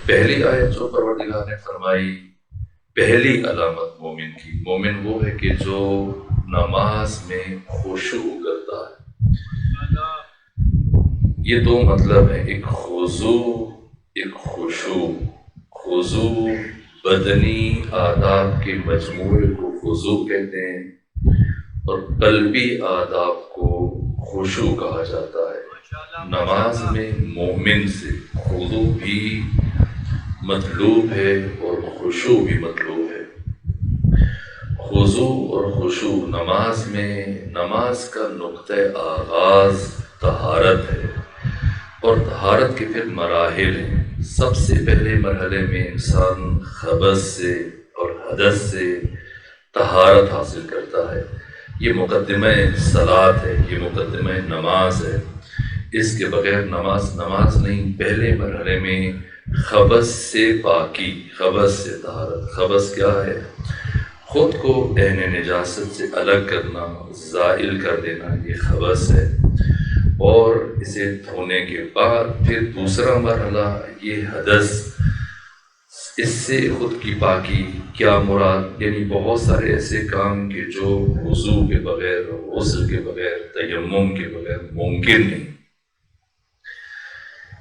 پہلی آیت جو پروردگار نے فرمائی، پہلی علامت مومن کی، مومن وہ ہے کہ جو نماز میں خشوع کرتا ہے۔ یہ دو مطلب ہے، ایک خضوع، ایک خشوع۔ خضوع بدنی آداب کے مجموعے کو خضوع کہتے ہیں، اور قلبی آداب کو خشوع کہا جاتا ہے۔ نماز میں مومن سے خضوع بھی مطلوب ہے اور خشوع بھی مطلوب ہے۔ خضوع اور خشوع نماز میں، نماز کا نقطہ آغاز طہارت ہے، اور طہارت کے پھر مراحل ہیں۔ سب سے پہلے مرحلے میں انسان خبث سے اور حدث سے طہارت حاصل کرتا ہے۔ یہ مقدمہ صلاۃ ہے، یہ مقدمہ نماز ہے۔ اس کے بغیر نماز نہیں۔ پہلے مرحلے میں خبث سے پاکی، خبث سے طہارت۔ خبث کیا ہے؟ خود کو عین نجاست سے الگ کرنا، زائل کر دینا، یہ خبث ہے۔ اور اسے دھونے کے بعد پھر دوسرا مرحلہ یہ حدث، اس سے خود کی پاکی۔ کیا مراد؟ یعنی بہت سارے ایسے کام کہ جو وضو کے بغیر، غسل کے بغیر، تیمم کے بغیر ممکن نہیں،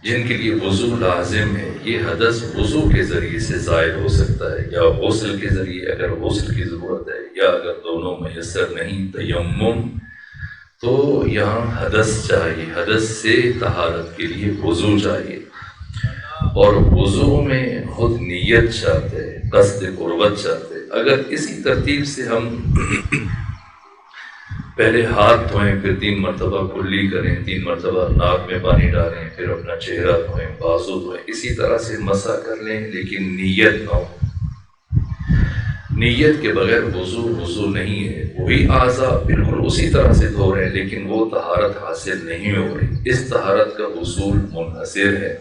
جن کے لیے وضو لازم ہے۔ یہ حدث وضو کے ذریعے سے زائل ہو سکتا ہے، یا غسل کے ذریعے اگر غسل کی ضرورت ہے، یا اگر دونوں میسر نہیں تیمم، تو یہاں حدث چاہیے۔ حدث سے طہارت کے لیے وضو چاہیے، اور وضو میں خود نیت شرط ہے، قصد قربت شرط ہے۔ اگر اسی ترتیب سے ہم پہلے ہاتھ دھوئیں، پھر 3 مرتبہ کلی کریں، 3 مرتبہ ناک میں پانی ڈالیں، پھر اپنا چہرہ دھوئیں، بازو دھوئیں، اسی طرح سے مسح کر لیں، لیکن نیت نہ ہو۔ نیت کے بغیر وضو نہیں ہے۔ وہی اعضاء بالکل اسی طرح سے دھو رہے ہیں، لیکن وہ طہارت حاصل نہیں ہو رہی۔ اس طہارت کا اصول منحصر ہے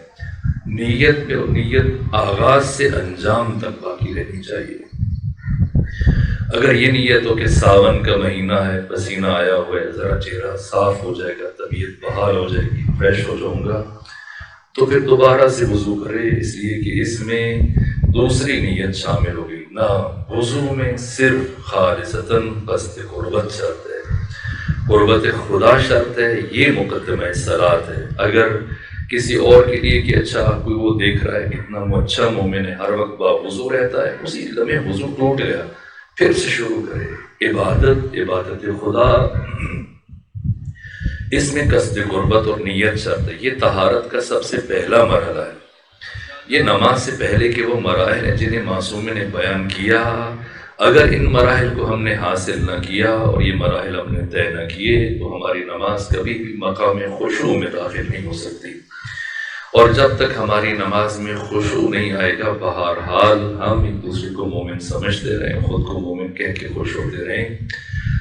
نیت پہ، اور نیت آغاز سے انجام تک باقی رہنی چاہیے۔ اگر یہ نیت ہو کہ ساون کا مہینہ ہے، پسینہ آیا ہوا ہے، ذرا چہرہ صاف ہو جائے گا، طبیعت بحال ہو جائے گی، فریش ہو جاؤں گا، تو پھر دوبارہ سے وضو کرے، اس لیے کہ اس میں دوسری نیت شامل ہوگی۔ نہ، وضو میں صرف خالصتاً قصد قربت شرط ہے، قربت خدا شرط ہے۔ یہ مقدمہ صلاۃ ہے۔ اگر کسی اور کے لیے کہ اچھا کوئی وہ دیکھ رہا ہے کتنا وہ اچھا مومن ہے، ہر وقت باوضو رہتا ہے، اسی لمحے وضو ٹوٹ گیا، پھر سے شروع کرے عبادت خدا۔ اس میں قصد قربت اور نیت شرط ہے۔ یہ طہارت کا سب سے پہلا مرحلہ ہے۔ یہ نماز سے پہلے کے وہ مراحل ہیں جنہیں معصوم نے بیان کیا۔ اگر ان مراحل کو ہم نے حاصل نہ کیا اور یہ مراحل ہم نے طے نہ کیے تو ہماری نماز کبھی بھی مقام خشوع میں داخل نہیں ہو سکتی۔ اور جب تک ہماری نماز میں خشوع نہیں آئے گا، بہرحال ہم ایک دوسرے کو مومن سمجھتے رہیں، خود کو مومن کہہ کے خوش ہوتے رہیں،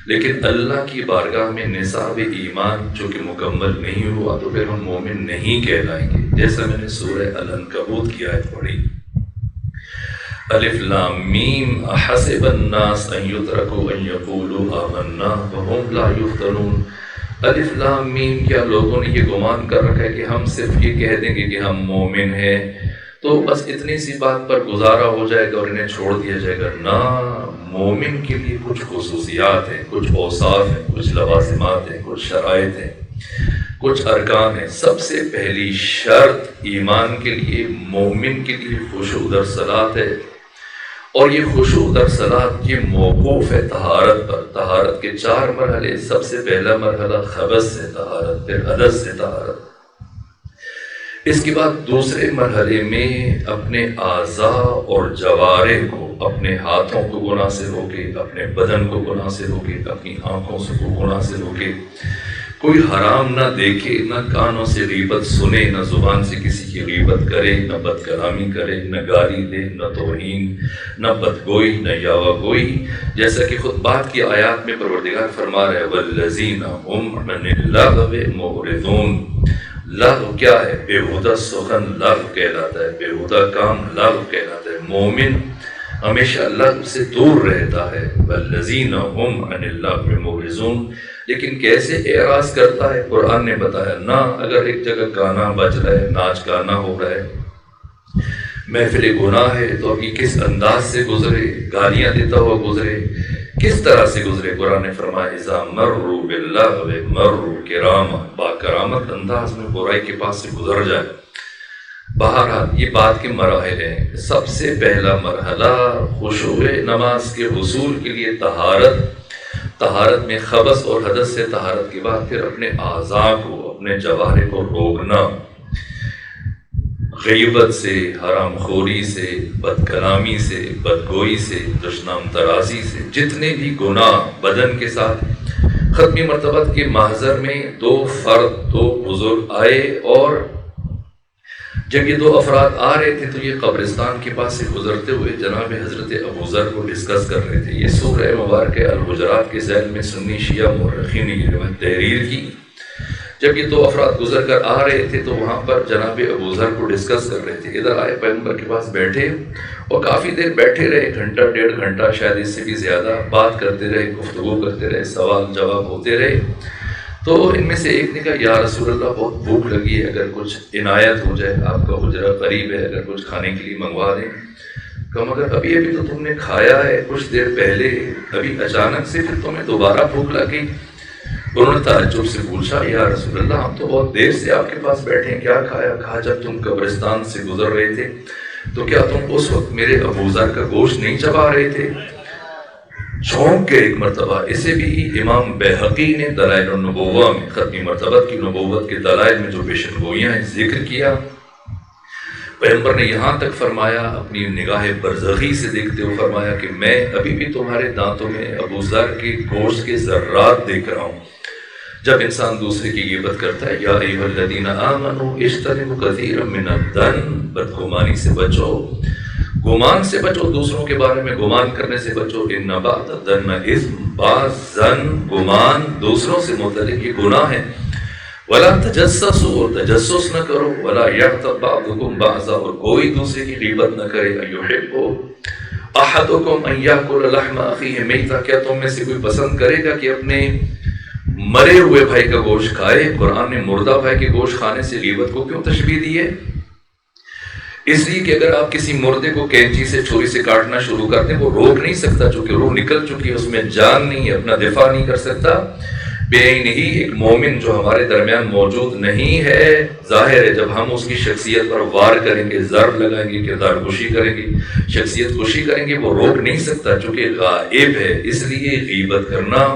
لیکن اللہ کی بارگاہ میں نصاب ایمان جو کہ مکمل نہیں ہوا تو پھر ہم مومن نہیں کہلائیں گے۔ جیسا میں نے سورہ العنکبوت کی آیت پڑھی، الف لام میم احسب الناس ان یترکوا ان یقولوا آمنا وهم لا یفتنون۔ الف لام میم، کیا لوگوں نے یہ گمان کر رکھا ہے کہ ہم صرف یہ کہہ دیں گے کہ ہم مومن ہیں تو بس اتنی سی بات پر گزارا ہو جائے گا اور انہیں چھوڑ دیا جائے گا؟ نہ، مومن کے لیے کچھ خصوصیات ہیں، کچھ اوصاف ہیں، کچھ لوازمات ہیں، کچھ شرائط ہیں، کچھ ارکان ہیں۔ سب سے پہلی شرط ایمان کے لیے، مومن کے لیے خشوع در صلاۃ ہے، اور یہ خشوع در صلاۃ یہ موقوف ہے طہارت پر۔ طہارت کے 4 مرحلے، سب سے پہلا مرحلہ خبث سے طہارت، پھر حدث سے طہارت۔ اس کے بعد دوسرے مرحلے میں اپنے اعضاء اور جوارح کو، اپنے ہاتھوں کو گناہ سے روکے، اپنے بدن کو گناہ سے روکے، اپنی آنکھوں کو گناہ سے روکے، کوئی حرام نہ دیکھے، نہ کانوں سے غیبت سنے، نہ زبان سے کسی کی غیبت کرے، نہ بد کلامی کرے، نہ گالی دے، نہ توہین، نہ بدگوئی، نہ یاوہ گوئی۔ جیسا کہ خود بات کی آیات میں پروردگار فرما رہے والذین هم عن اللغو معرضون۔ لغو کیا ہے؟ بےہودہ سخن لغو کہلاتا ہے، بےہودہ کام لغو کہلاتا ہے۔ مومن ہمیشہ لغو سے دور رہتا ہے۔ والذین هم عن اللغو معرضون۔ لیکن کیسے اعراض کرتا ہے؟ قرآن نے بتایا، نہ اگر ایک جگہ گانا بج رہا ہے، ناچ گانا ہو رہا ہے، محفل گناہ ہے تو ابھی کس انداز سے گزرے، گالیاں دیتا ہوا گزرے، کس طرح سے گزرے؟ قرآن نے فرمایا اذا مروا باللغو مروا کراما، با کرامت انداز میں برائی کے پاس سے گزر جائے۔ بہرحال یہ بات کے مراحل ہیں۔ سب سے پہلا مرحلہ خشوع نماز کے حصول کے لیے طہارت میں خبث اور حدث سے طہارت کے بعد پھر اپنے اعضاء کو، اپنے جوارح کو روکنا، غیبت سے، حرام خوری سے، بد کلامی سے، بدگوئی سے، دشنام ترازی سے، جتنے بھی گناہ بدن کے ساتھ۔ ختمی مرتبت کے محضر میں دو بزرگ آئے، اور جب یہ دو افراد آ رہے تھے تو یہ قبرستان کے پاس سے گزرتے ہوئے جناب حضرت ابو ذر کو ڈسکس کر رہے تھے۔ یہ سورہ مبارکہ الحجرات کے ذیل میں سنی شیعہ مورخین نے یہ روایت تحریر کی۔ جب یہ دو افراد گزر کر آ رہے تھے تو وہاں پر جناب ابو ذر کو ڈسکس کر رہے تھے۔ ادھر آئے، پیغمبر کے پاس بیٹھے اور کافی دیر بیٹھے رہے، گھنٹہ ڈیڑھ گھنٹہ، شاید اس سے بھی زیادہ بات کرتے رہے، گفتگو کرتے رہے، سوال جواب ہوتے رہے۔ تو ان میں سے ایک نے کہا یا رسول اللہ بہت بھوک لگی ہے، اگر کچھ عنایت ہو جائے، آپ کا حجرہ قریب ہے، اگر کچھ کھانے کے لیے منگوا دیں۔ کہا مگر ابھی تو تم نے کھایا ہے کچھ دیر پہلے، ابھی اچانک سے پھر تمہیں دوبارہ بھوک لگ گئی؟ انہوں نے تعجب سے پوچھا یا رسول اللہ ہم تو بہت دیر سے آپ کے پاس بیٹھے ہیں، کیا کھایا؟ کہا جب تم قبرستان سے گزر رہے تھے تو کیا تم اس وقت میرے ابو ذر کا گوشت نہیں چبا رہے تھے؟ چونک کے ایک مرتبہ۔ اسے بھی امام بیہقی نے دلائل النبوہ میں، ختمی مرتبت کی نبوت کے دلائل میں جو پیشن گوئیاں ہیں ذکر کیا۔ پیغمبر نے یہاں تک فرمایا، اپنی نگاہ برزخی سے دیکھتے ہوئے فرمایا کہ میں ابھی بھی تمہارے دانتوں میں ابو ذر کے گوشت کے ذرات دیکھ رہا ہوں۔ جب انسان دوسرے کی غیبت کرتا ہے، یا ایھا الذین آمنوا اجتنبوا کثیرا من الظن، بدگمانی سے بچو، گمان سے بچو، دوسروں کے بارے میں گمان کرنے سے بچو۔ ان بعض الظن اثم، بعض ظن گمان دوسروں سے متعلق یہ گناہ ہے۔ ولا تجسسوا، تجسس نہ کرو۔ ولا یغتب بعضکم بعضا، اور کوئی دوسرے کی غیبت نہ کرے۔ ایحب احدکم ان یاکل لحم اخیہ میتا، کیا تم میں سے کوئی پسند کرے گا کہ اپنے مرے ہوئے بھائی کا گوشت کھائے؟ قرآن نے مردہ بھائی کے گوشت کھانے سے غیبت کو کیوں تشبیہ دی ہے؟ اس لیے کہ اگر آپ کسی مردے کو کینچی سے، چھری سے کاٹنا شروع کر دیں، وہ روک نہیں سکتا، چونکہ روح نکل چکی ہے، اس میں جان نہیں ہے، اپنا دفاع نہیں کر سکتا۔ بے عین ہی ایک مومن جو ہمارے درمیان موجود نہیں ہے، ظاہر ہے جب ہم اس کی شخصیت پر وار کریں گے، ضرب لگائیں گے، کردار کشی کریں گے، شخصیت کشی کریں گے، وہ روک نہیں سکتا چونکہ غائب ہے۔ اس لیے غیبت کرنا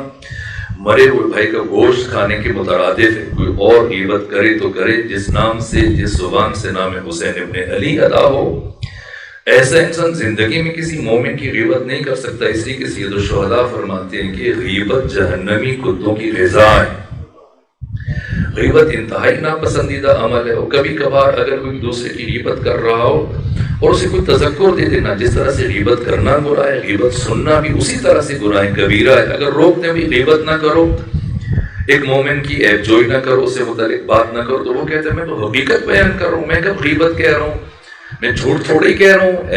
مرے ہوئے بھائی کا گوشت کھانے کے مترادف ہے۔ کوئی اور غیبت کرے تو کرے جس نام سے، جس زبان سے نام حسین ابن علی ادا ہو، ایسا انسان زندگی میں کسی مومن کی غیبت نہیں کر سکتا۔ اس لیے کہ سید الشہداء فرماتے ہیں کہ غیبت جہنمی کتوں کی غذا ہے۔ غیبت انتہائی ناپسندیدہ عمل ہے، اور کبھی کبھار اگر کوئی دوسرے کی غیبت کر رہا ہو اور اسے کوئی تذکر دے دینا، جس طرح سے غیبت کرنا گناہ ہے، غیبت سننا بھی اسی طرح سے گناہ کبیرہ ہے۔ اگر روکتے بھی غیبت نہ کرو، ایک مومن کی عیب جوئی نہ کرو، اسے متعلق بات نہ کرو، تو وہ کہتے ہیں میں تو حقیقت بیان کر رہا ہوں، میں کب غیبت کہہ رہا ہوں، میں جھوٹ تھوڑی کہہ رہا ہوں،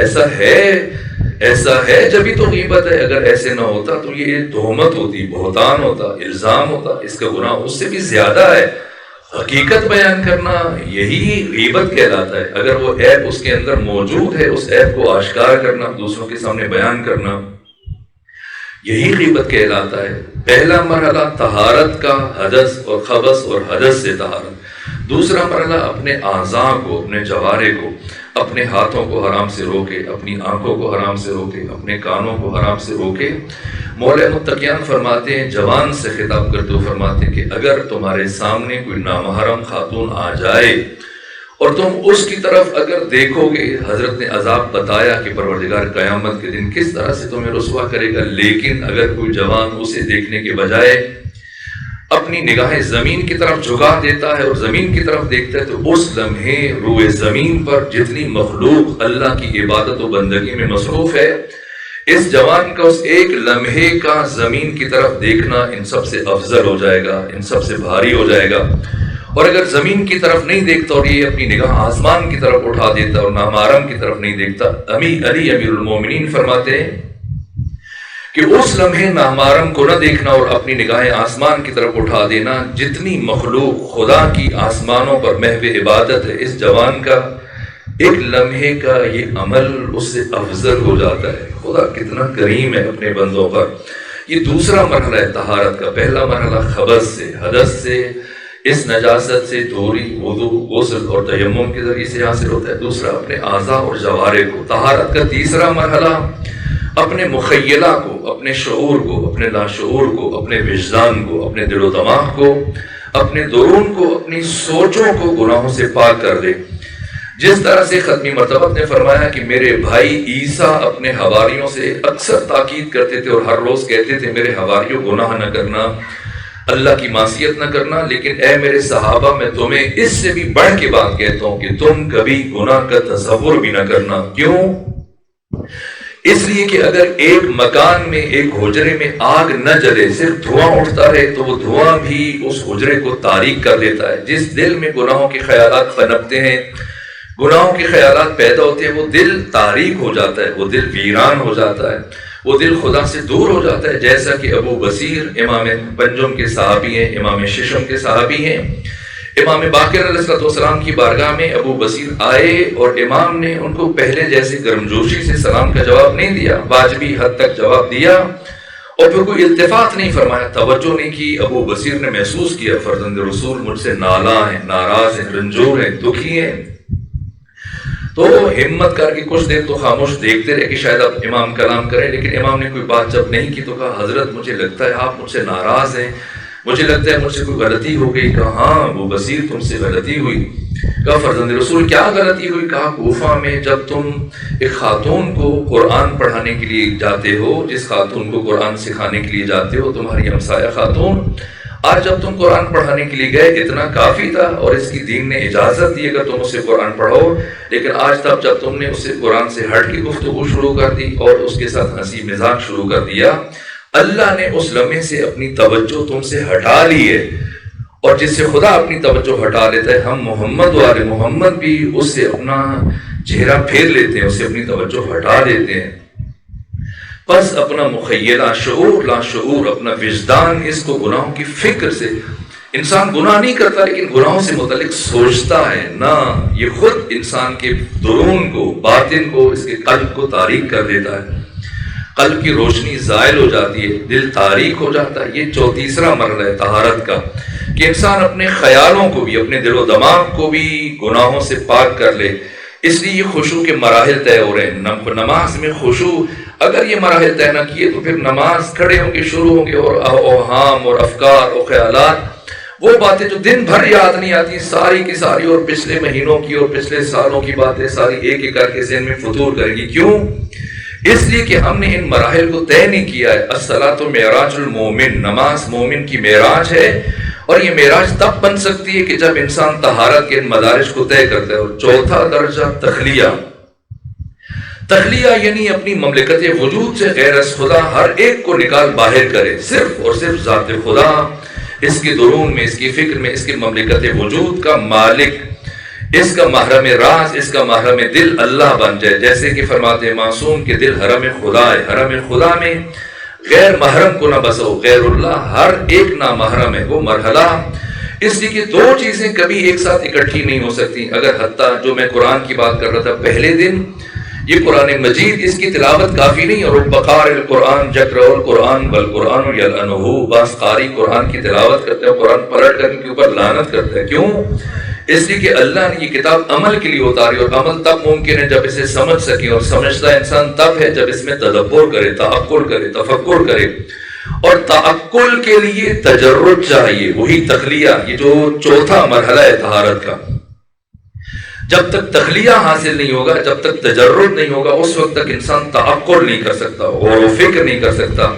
ایسا ہے جبھی تو غیبت ہے۔ اگر ایسے نہ ہوتا تو یہ تہمت ہوتی، بہتان ہوتا، الزام ہوتا، اس کا گناہ اس سے بھی زیادہ ہے۔ حقیقت بیان کرنا یہی غیبت کہلاتا ہے۔ اگر وہ عیب اس کے اندر موجود ہے، اس عیب کو آشکار کرنا، دوسروں کے سامنے بیان کرنا، یہی غیبت کہلاتا ہے۔ پہلا مرحلہ طہارت کا، حدث اور خبث اور حدث سے طہارت۔ دوسرا مرحلہ اپنے اعضاء کو، اپنے جوارے کو، اپنے ہاتھوں کو حرام سے روکے، اپنی آنکھوں کو حرام سے روکے، اپنے کانوں کو حرام سے روکے۔ مولا متقیان فرماتے ہیں، جوان سے خطاب کرتے ہوئے فرماتے ہیں کہ اگر تمہارے سامنے کوئی نامحرم خاتون آ جائے اور تم اس کی طرف اگر دیکھو گے، حضرت نے عذاب بتایا کہ پروردگار قیامت کے دن کس طرح سے تمہیں رسوا کرے گا، لیکن اگر کوئی جوان اسے دیکھنے کے بجائے اپنی نگاہیں زمین کی طرف جھکا دیتا ہے اور زمین کی طرف دیکھتا ہے، تو اس لمحے روئے زمین پر جتنی مخلوق اللہ کی عبادت و بندگی میں مصروف ہے، اس جوان کا اس ایک لمحے کا زمین کی طرف دیکھنا ان سب سے افضل ہو جائے گا، ان سب سے بھاری ہو جائے گا۔ اور اگر زمین کی طرف نہیں دیکھتا اور یہ اپنی نگاہ آسمان کی طرف اٹھا دیتا اور نامحرم کی طرف نہیں دیکھتا، علی امیر المومنین فرماتے ہیں کہ اس لمحے نامحرم کو نہ دیکھنا اور اپنی نگاہیں آسمان کی طرف اٹھا دینا، جتنی مخلوق خدا کی آسمانوں پر محو عبادت ہے، اس جوان کا ایک لمحے کا یہ عمل اس سے افضل ہو جاتا ہے۔ خدا کتنا کریم ہے اپنے بندوں پر۔ یہ دوسرا مرحلہ ہے طہارت کا۔ پہلا مرحلہ خبث سے، حدث سے، اس نجاست سے دوری، وضو، غسل اور تیمم کے ذریعے سے حاصل ہوتا ہے۔ دوسرا اپنے اعضاء اور جوارح کو۔ طہارت کا تیسرا مرحلہ اپنے مخیلہ کو، اپنے شعور کو، اپنے لاشعور کو، اپنے وجدان کو، اپنے دل و دماغ کو، اپنے درون کو، اپنی سوچوں کو گناہوں سے پاک کر دے۔ جس طرح سے ختمی مرتبہ نے فرمایا کہ میرے بھائی عیسیٰ اپنے حواریوں سے اکثر تاکید کرتے تھے اور ہر روز کہتے تھے میرے حواریوں گناہ نہ کرنا، اللہ کی معصیت نہ کرنا، لیکن اے میرے صحابہ میں تمہیں اس سے بھی بڑھ کے بات کہتا ہوں کہ تم کبھی گناہ کا تصور بھی نہ کرنا۔ کیوں؟ اس لیے کہ اگر ایک مکان میں، ایک حجرے میں آگ نہ جلے، صرف دھواں اٹھتا رہے تو وہ دھواں بھی اس حجرے کو تاریک کر دیتا ہے۔ جس دل میں گناہوں کے خیالات پنپتے ہیں، گناہوں کے خیالات پیدا ہوتے ہیں، وہ دل تاریک ہو جاتا ہے، وہ دل ویران ہو جاتا ہے، وہ دل خدا سے دور ہو جاتا ہے۔ جیسا کہ ابو بصیر امام پنجم کے صحابی ہیں، امام ششم کے صحابی ہیں، امام باقر علیہ السلام کی بارگاہ میں ابو بصیر آئے اور امام نے ان کو پہلے جیسے گرمجوشی سے سلام کا جواب نہیں دیا، واجبی حد تک جواب دیا اور پھر کوئی التفات نہیں فرمایا، توجہ نہیں کی۔ ابو بصیر نے محسوس کیا فرزند رسول مجھ سے نالاں ہیں، ناراض ہیں، رنجور ہیں، دکھی ہیں، تو ہمت کر کے کچھ دیر تو خاموش دیکھتے رہے کہ شاید اب امام کلام کریں، لیکن امام نے کوئی بات جب نہیں کی تو کہا حضرت مجھے لگتا ہے آپ مجھ سے ناراض ہیں، مجھے لگتا ہے مجھ سے کوئی غلطی ہو گئی۔ کہا ہاں ابو بصیر تم سے غلطی ہوئی۔ کہا فرزند رسول کیا غلطی ہوئی؟ کہا کوفہ میں جب تم ایک خاتون کو قرآن پڑھانے کے لیے جاتے ہو، جس خاتون کو قرآن سکھانے کے لیے جاتے ہو، تمہاری ہمسایہ خاتون، آج جب تم قرآن پڑھانے کے لیے گئے اتنا کافی تھا اور اس کی دین نے اجازت دی اگر تم اسے قرآن پڑھو، لیکن آج تب جب تم نے اسے قرآن سے ہٹ کے گفتگو شروع کر دی اور اس کے ساتھ ہنسی مذاق شروع کر دیا، اللہ نے اس لمحے سے اپنی توجہ تم سے ہٹا لی ہے، اور جس سے خدا اپنی توجہ ہٹا لیتا ہے ہم محمد والے محمد بھی اس سے اپنا چہرہ پھیر لیتے ہیں، اس سے اپنی توجہ ہٹا دیتے ہیں۔ بس اپنا مخیلہ، شعور، لا شعور، اپنا وجدان، اس کو گناہوں کی فکر سے، انسان گناہ نہیں کرتا لیکن گناہوں سے متعلق سوچتا ہے نا، یہ خود انسان کے درون کو، باطن کو، اس کے قلب کو تاریک کر دیتا ہے، قلب کی روشنی زائل ہو جاتی ہے، دل تاریک ہو جاتا ہے۔ یہ تیسرا مرحلہ ہے طہارت کا کہ انسان اپنے خیالوں کو بھی، اپنے دل و دماغ کو بھی گناہوں سے پاک کر لے۔ اس لیے یہ خشوع کے مراحل طے ہو رہے ہیں۔ نماز میں خشوع اگر یہ مراحل طے نہ کیے تو پھر نماز کھڑے ہوں گے، شروع ہوں گے اور اوہام اور افکار اور خیالات، وہ باتیں جو دن بھر یاد نہیں آتی ساری کی ساری، اور پچھلے مہینوں کی اور پچھلے سالوں کی باتیں ساری ایک ایک کر کے ذہن میں فطور کریں گی۔ کیوں؟ اس لیے کہ ہم نے ان مراحل کو طے نہیں کیا ہے۔ الصلاۃ معراج المومن، نماز مومن کی معراج ہے، اور یہ معراج تب بن سکتی ہے کہ جب انسان طہارت کے ان مدارج کو طے کرتا ہے۔ اور چوتھا درجہ تخلیہ، تخلیہ یعنی اپنی مملکت وجود سے غیر از خدا ہر ایک کو نکال باہر کرے، صرف اور صرف ذات خدا اس کے درون میں، اس کی فکر میں، اس کی مملکت وجود کا مالک، اس کا محرم راز، اس کا محرم دل اللہ بن جائے۔ جیسے کہ فرماتے ہیں معصوم کے دل حرم خدا ہے، حرم خدا میں غیر محرم کو نہ بسو، غیر اللہ ہر ایک نامحرم ہے۔ وہ مرحلہ اس لیے کہ دو چیزیں کبھی ایک ساتھ اکٹھی نہیں ہو سکتی۔ اگر حتیٰ جو میں قرآن کی بات کر رہا تھا پہلے دن، یہ قرآن مجید اس کی تلاوت کافی نہیں، اور بقار القرآن جکر القرآن والقرآن یلعنہ، بعض قاری قرآن کی تلاوت کرتے ہیں، قرآن پلٹ کر ان کے اوپر لعنت کرتے ہیں۔ کیوں؟ اس لیے کہ اللہ نے یہ کتاب عمل کے لیے اتاری، اور عمل تب ممکن ہے جب اسے سمجھ سکیں، اور سمجھتا انسان تب ہے جب اس میں تدبر کرے، تعقل کرے، تفکر کرے، اور تعقل کے لیے تجرد چاہیے، وہی تخلیہ، یہ جو چوتھا مرحلہ ہے طہارت کا۔ جب تک تخلیہ حاصل نہیں ہوگا، جب تک تجرد نہیں ہوگا، اس وقت تک انسان تعقل نہیں کر سکتا، غور و فکر نہیں کر سکتا۔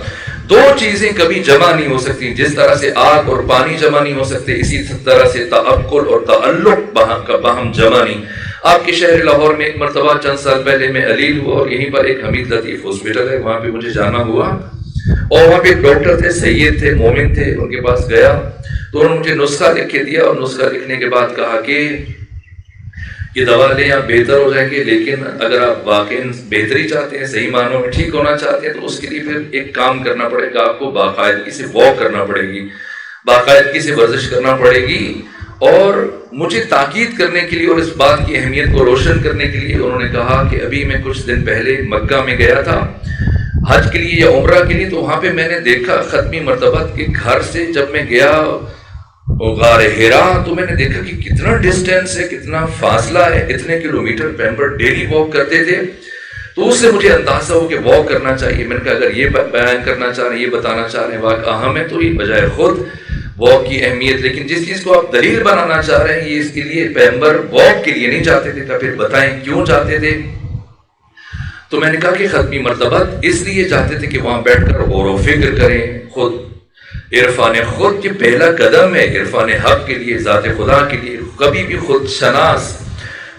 دو چیزیں کبھی جمع نہیں ہو سکتی، جس طرح سے آگ اور پانی جمع نہیں ہو سکتے، اسی طرح سے تعقل اور تعلق باہم جمع نہیں۔ آپ کے شہر لاہور میں ایک مرتبہ چند سال پہلے میں علیل ہوا، اور یہیں پر ایک حمید لطیف ہاسپٹل ہے، وہاں پہ مجھے جانا ہوا، اور وہاں پہ ایک ڈاکٹر تھے، سید تھے، مومن تھے، ان کے پاس گیا تو انہوں نے مجھے نسخہ لکھ کے دیا، اور نسخہ لکھنے کے بعد کہا کہ یہ دوا لیں آپ بہتر ہو جائیں گے، لیکن اگر آپ واقعی بہتری چاہتے ہیں، صحیح معنوں میں ٹھیک ہونا چاہتے ہیں، تو اس کے لیے پھر ایک کام کرنا پڑے گا، آپ کو باقاعدگی سے واک کرنا پڑے گی، باقاعدگی سے ورزش کرنا پڑے گی، اور مجھے تاکید کرنے کے لیے اور اس بات کی اہمیت کو روشن کرنے کے لیے انہوں نے کہا کہ ابھی میں کچھ دن پہلے مکہ میں گیا تھا حج کے لیے یا عمرہ کے لیے، تو وہاں پہ میں نے دیکھا ختمی مرتبہ کے گھر سے جب میں گیا غار حرا تو میں نے دیکھا کہ کتنا ڈسٹینس ہے، کتنا فاصلہ ہے، اتنے کلومیٹر پیمبر ڈیلی واک کرتے تھے. تو اس سے مجھے اندازہ ہو کہ واک کرنا چاہیے. میں نے کہا اگر یہ بیان کرنا چاہ رہے ہیں، یہ بتانا چاہ رہے ہیں واک اہم ہے، تو یہ بجائے خود واک کی اہمیت. لیکن جس چیز کو آپ دلیل بنانا چاہ رہے ہیں یہ اس کے لیے پیغمبر واک کے لیے نہیں چاہتے تھے. پھر بتائیں کیوں چاہتے تھے؟ تو میں نے کہا کہ ختمی مرتبہ اس لیے چاہتے تھے کہ وہاں بیٹھ کر غور و فکر کریں. خود عرفان خود کے پہلا قدم ہے عرفان حق کے لیے، ذات خدا کے لیے. کبھی بھی خود شناس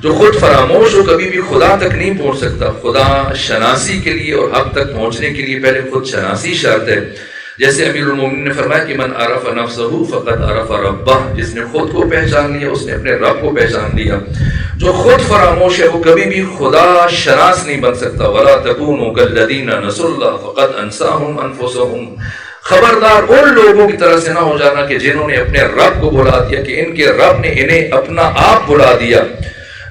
جو خود فراموش ہو کبھی بھی خدا تک نہیں پہنچ سکتا. خدا شناسی کے لیے اور حق تک پہنچنے کے لیے پہلے خود شناسی شرط ہے. جیسے امیر المومنین نے فرمایا کہ من عرف نفسہ فقد عرف ربہ، جس نے خود کو پہچان لیا اس نے اپنے رب کو پہچان لیا. جو خود فراموش ہے وہ کبھی بھی خدا شناس نہیں بن سکتا. ولا تکونوا کالذین نسوا اللہ فقد انساہم انفسہم، خبردار ان لوگوں کی طرح سے نہ ہو جانا کہ جنہوں نے اپنے رب کو بھلا دیا، کہ ان کے رب نے انہیں اپنا آپ بھلا دیا.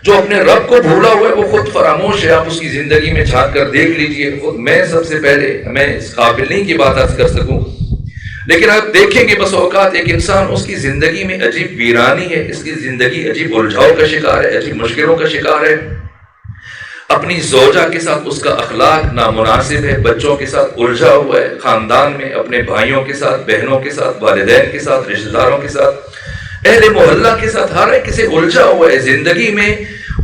جو اپنے رب کو بھولا ہوا ہے وہ خود فراموش ہے. آپ اس کی زندگی میں جھانک کر دیکھ لیجئے. خود میں سب سے پہلے میں اس قابل نہیں کی بات عرض کر سکوں، لیکن آپ دیکھیں گے بس اوقات ایک انسان اس کی زندگی میں عجیب ویرانی ہے، اس کی زندگی عجیب الجھاؤ کا شکار ہے، عجیب مشکلوں کا شکار ہے. اپنی زوجہ کے ساتھ اس کا اخلاق نامناسب ہے، بچوں کے ساتھ الجھا ہوا ہے، خاندان میں اپنے بھائیوں کے ساتھ، بہنوں کے ساتھ، والدین کے ساتھ، رشتہ داروں کے ساتھ، اہل محلہ کے ساتھ، ہر ایک سے الجھا ہوا ہے. زندگی میں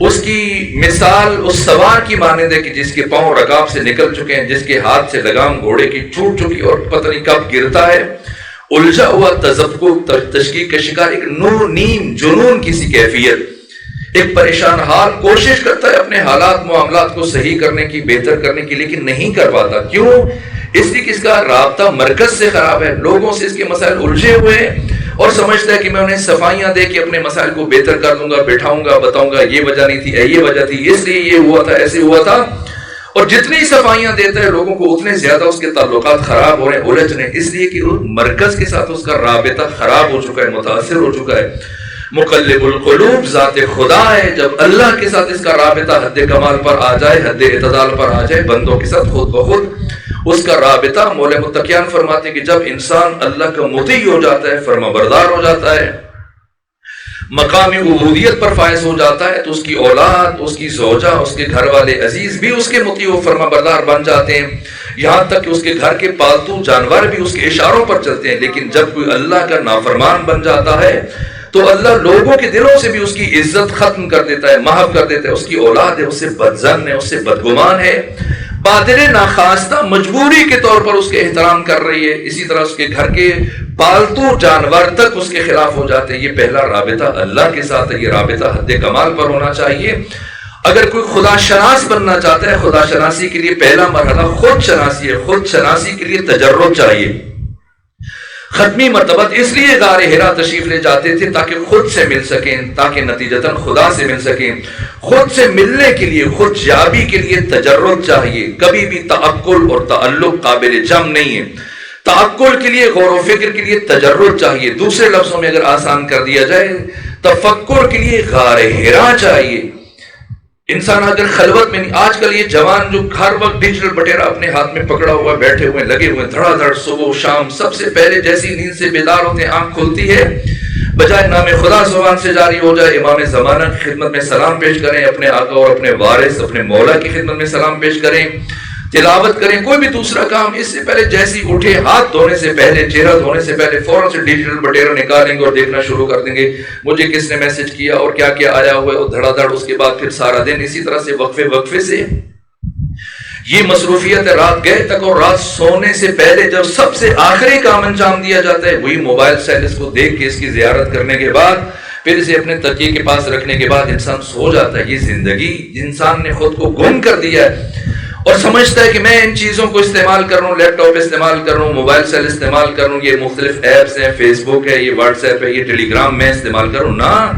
اس کی مثال اس سوار کی مانند ہے کہ جس کے پاؤں رکاب سے نکل چکے ہیں، جس کے ہاتھ سے لگام گھوڑے کی چھوٹ چکی اور پتہ نہیں کب گرتا ہے. الجھا ہوا، تذبذب، تشکیک کا شکار، ایک نو نیم جنون کی سی کیفیت، ایک پریشان حال. کوشش کرتا ہے اپنے حالات معاملات کو صحیح کرنے کی، بہتر کرنے کی، لیکن نہیں کر پاتا. کیوں؟ اس لیے کہ اس کا رابطہ مرکز سے خراب ہے. لوگوں سے اس کے مسائل الجھے ہوئے ہیں اور سمجھتا ہے کہ میں انہیں صفائیاں دے کے اپنے مسائل کو بہتر کر دوں گا، بٹھاؤں گا، بتاؤں گا یہ وجہ نہیں تھی، یہ وجہ تھی، اس لیے یہ ہوا تھا، ایسے ہوا تھا. اور جتنی صفائیاں دیتا ہے لوگوں کو اتنے زیادہ اس کے تعلقات خراب ہو رہے ہیں، الجھ رہے ہیں. اس لیے کہ مرکز کے ساتھ اس کا رابطہ خراب ہو چکا ہے، متاثر ہو چکا ہے. مقلب القلوب ذات خدا ہے. جب اللہ کے ساتھ اس کا رابطہ حد کمال پر آ جائے، حد اعتدال پر آ جائے، بندوں کے ساتھ خود بخود اس کا رابطہ، مولا متقیان فرماتے ہیں کہ جب انسان اللہ کا مطیع ہو جاتا ہے، فرما بردار ہو جاتا ہے، مقام عبودیت پر فائز ہو جاتا ہے، تو اس کی اولاد، اس کی زوجہ، اس کے گھر والے عزیز بھی اس کے مطیع و فرما بردار بن جاتے ہیں. یہاں تک کہ اس کے گھر کے پالتو جانور بھی اس کے اشاروں پر چلتے ہیں. لیکن جب کوئی اللہ کا نافرمان بن جاتا ہے تو اللہ لوگوں کے دلوں سے بھی اس کی عزت ختم کر دیتا ہے، محو کر دیتا ہے. اس کی اولاد ہے اس سے بدظن ہے، اس سے بدگمان ہے، بادر ناخواستہ مجبوری کے طور پر اس کے احترام کر رہی ہے. اسی طرح اس کے گھر کے پالتو جانور تک اس کے خلاف ہو جاتے ہیں. یہ پہلا رابطہ اللہ کے ساتھ ہے، یہ رابطہ حد کمال پر ہونا چاہیے. اگر کوئی خدا شناس بننا چاہتا ہے، خدا شناسی کے لیے پہلا مرحلہ خود شناسی ہے. خود شناسی کے لیے تجرب چاہیے. ختمی مرتبہ اس لیے غار حرا تشریف لے جاتے تھے تاکہ خود سے مل سکیں، تاکہ نتیجتاً خدا سے مل سکیں. خود سے ملنے کے لیے، خود یابی کے لیے تجرب چاہیے. کبھی بھی تعقل اور تعلق قابل جم نہیں ہے. تعقل کے لیے، غور و فکر کے لیے تجرب چاہیے. دوسرے لفظوں میں اگر آسان کر دیا جائے، تفکر کے لیے غار حرا چاہیے. انسان اگر خلوت میں نہیں، آج کل یہ جوان جو ہر وقت ڈیجیٹل بٹیرا اپنے ہاتھ میں پکڑا ہوا بیٹھے ہوئے لگے ہوئے، دھڑا دھڑ صبح شام، سب سے پہلے جیسی نیند سے بیدار ہوتے ہیں آنکھ کھلتی ہے، بجائے نام خدا زبان سے جاری ہو جائے، امام زمانہ کی خدمت میں سلام پیش کریں، اپنے آقا اور اپنے وارث اپنے مولا کی خدمت میں سلام پیش کریں، تلاوت کریں، کوئی بھی دوسرا کام، اس سے پہلے جیسی اٹھے ہاتھ دھونے سے پہلے، چہرہ دھونے سے پہلے فوراً سے ڈیجیٹل بٹیرا نکالیں گے اور دیکھنا شروع کر دیں گے مجھے کس نے میسج کیا اور کیا کیا آیا ہوا ہے، اور دھڑا دھڑ اس کے بعد پھر سارا دن اسی طرح سے وقفے سے. یہ مصروفیت ہے رات گئے تک، اور رات سونے سے پہلے جب سب سے آخری کام انجام دیا جاتا ہے وہی موبائل سیلس کو دیکھ کے اس کی زیارت کرنے کے بعد پھر اسے اپنے تکیے کے پاس رکھنے کے بعد انسان سو جاتا ہے. یہ زندگی انسان نے خود کو گم کر دیا ہے اور سمجھتا ہے کہ میں ان چیزوں کو استعمال کر رہا ہوں، لیپ ٹاپ استعمال کر رہا ہوں، موبائل سیل استعمال کر رہا ہوں، یہ مختلف ایپس ہیں، فیس بک ہے، یہ واٹس ایپ ہے، یہ ٹیلی گرام میں استعمال کر رہا ہوں. نہ،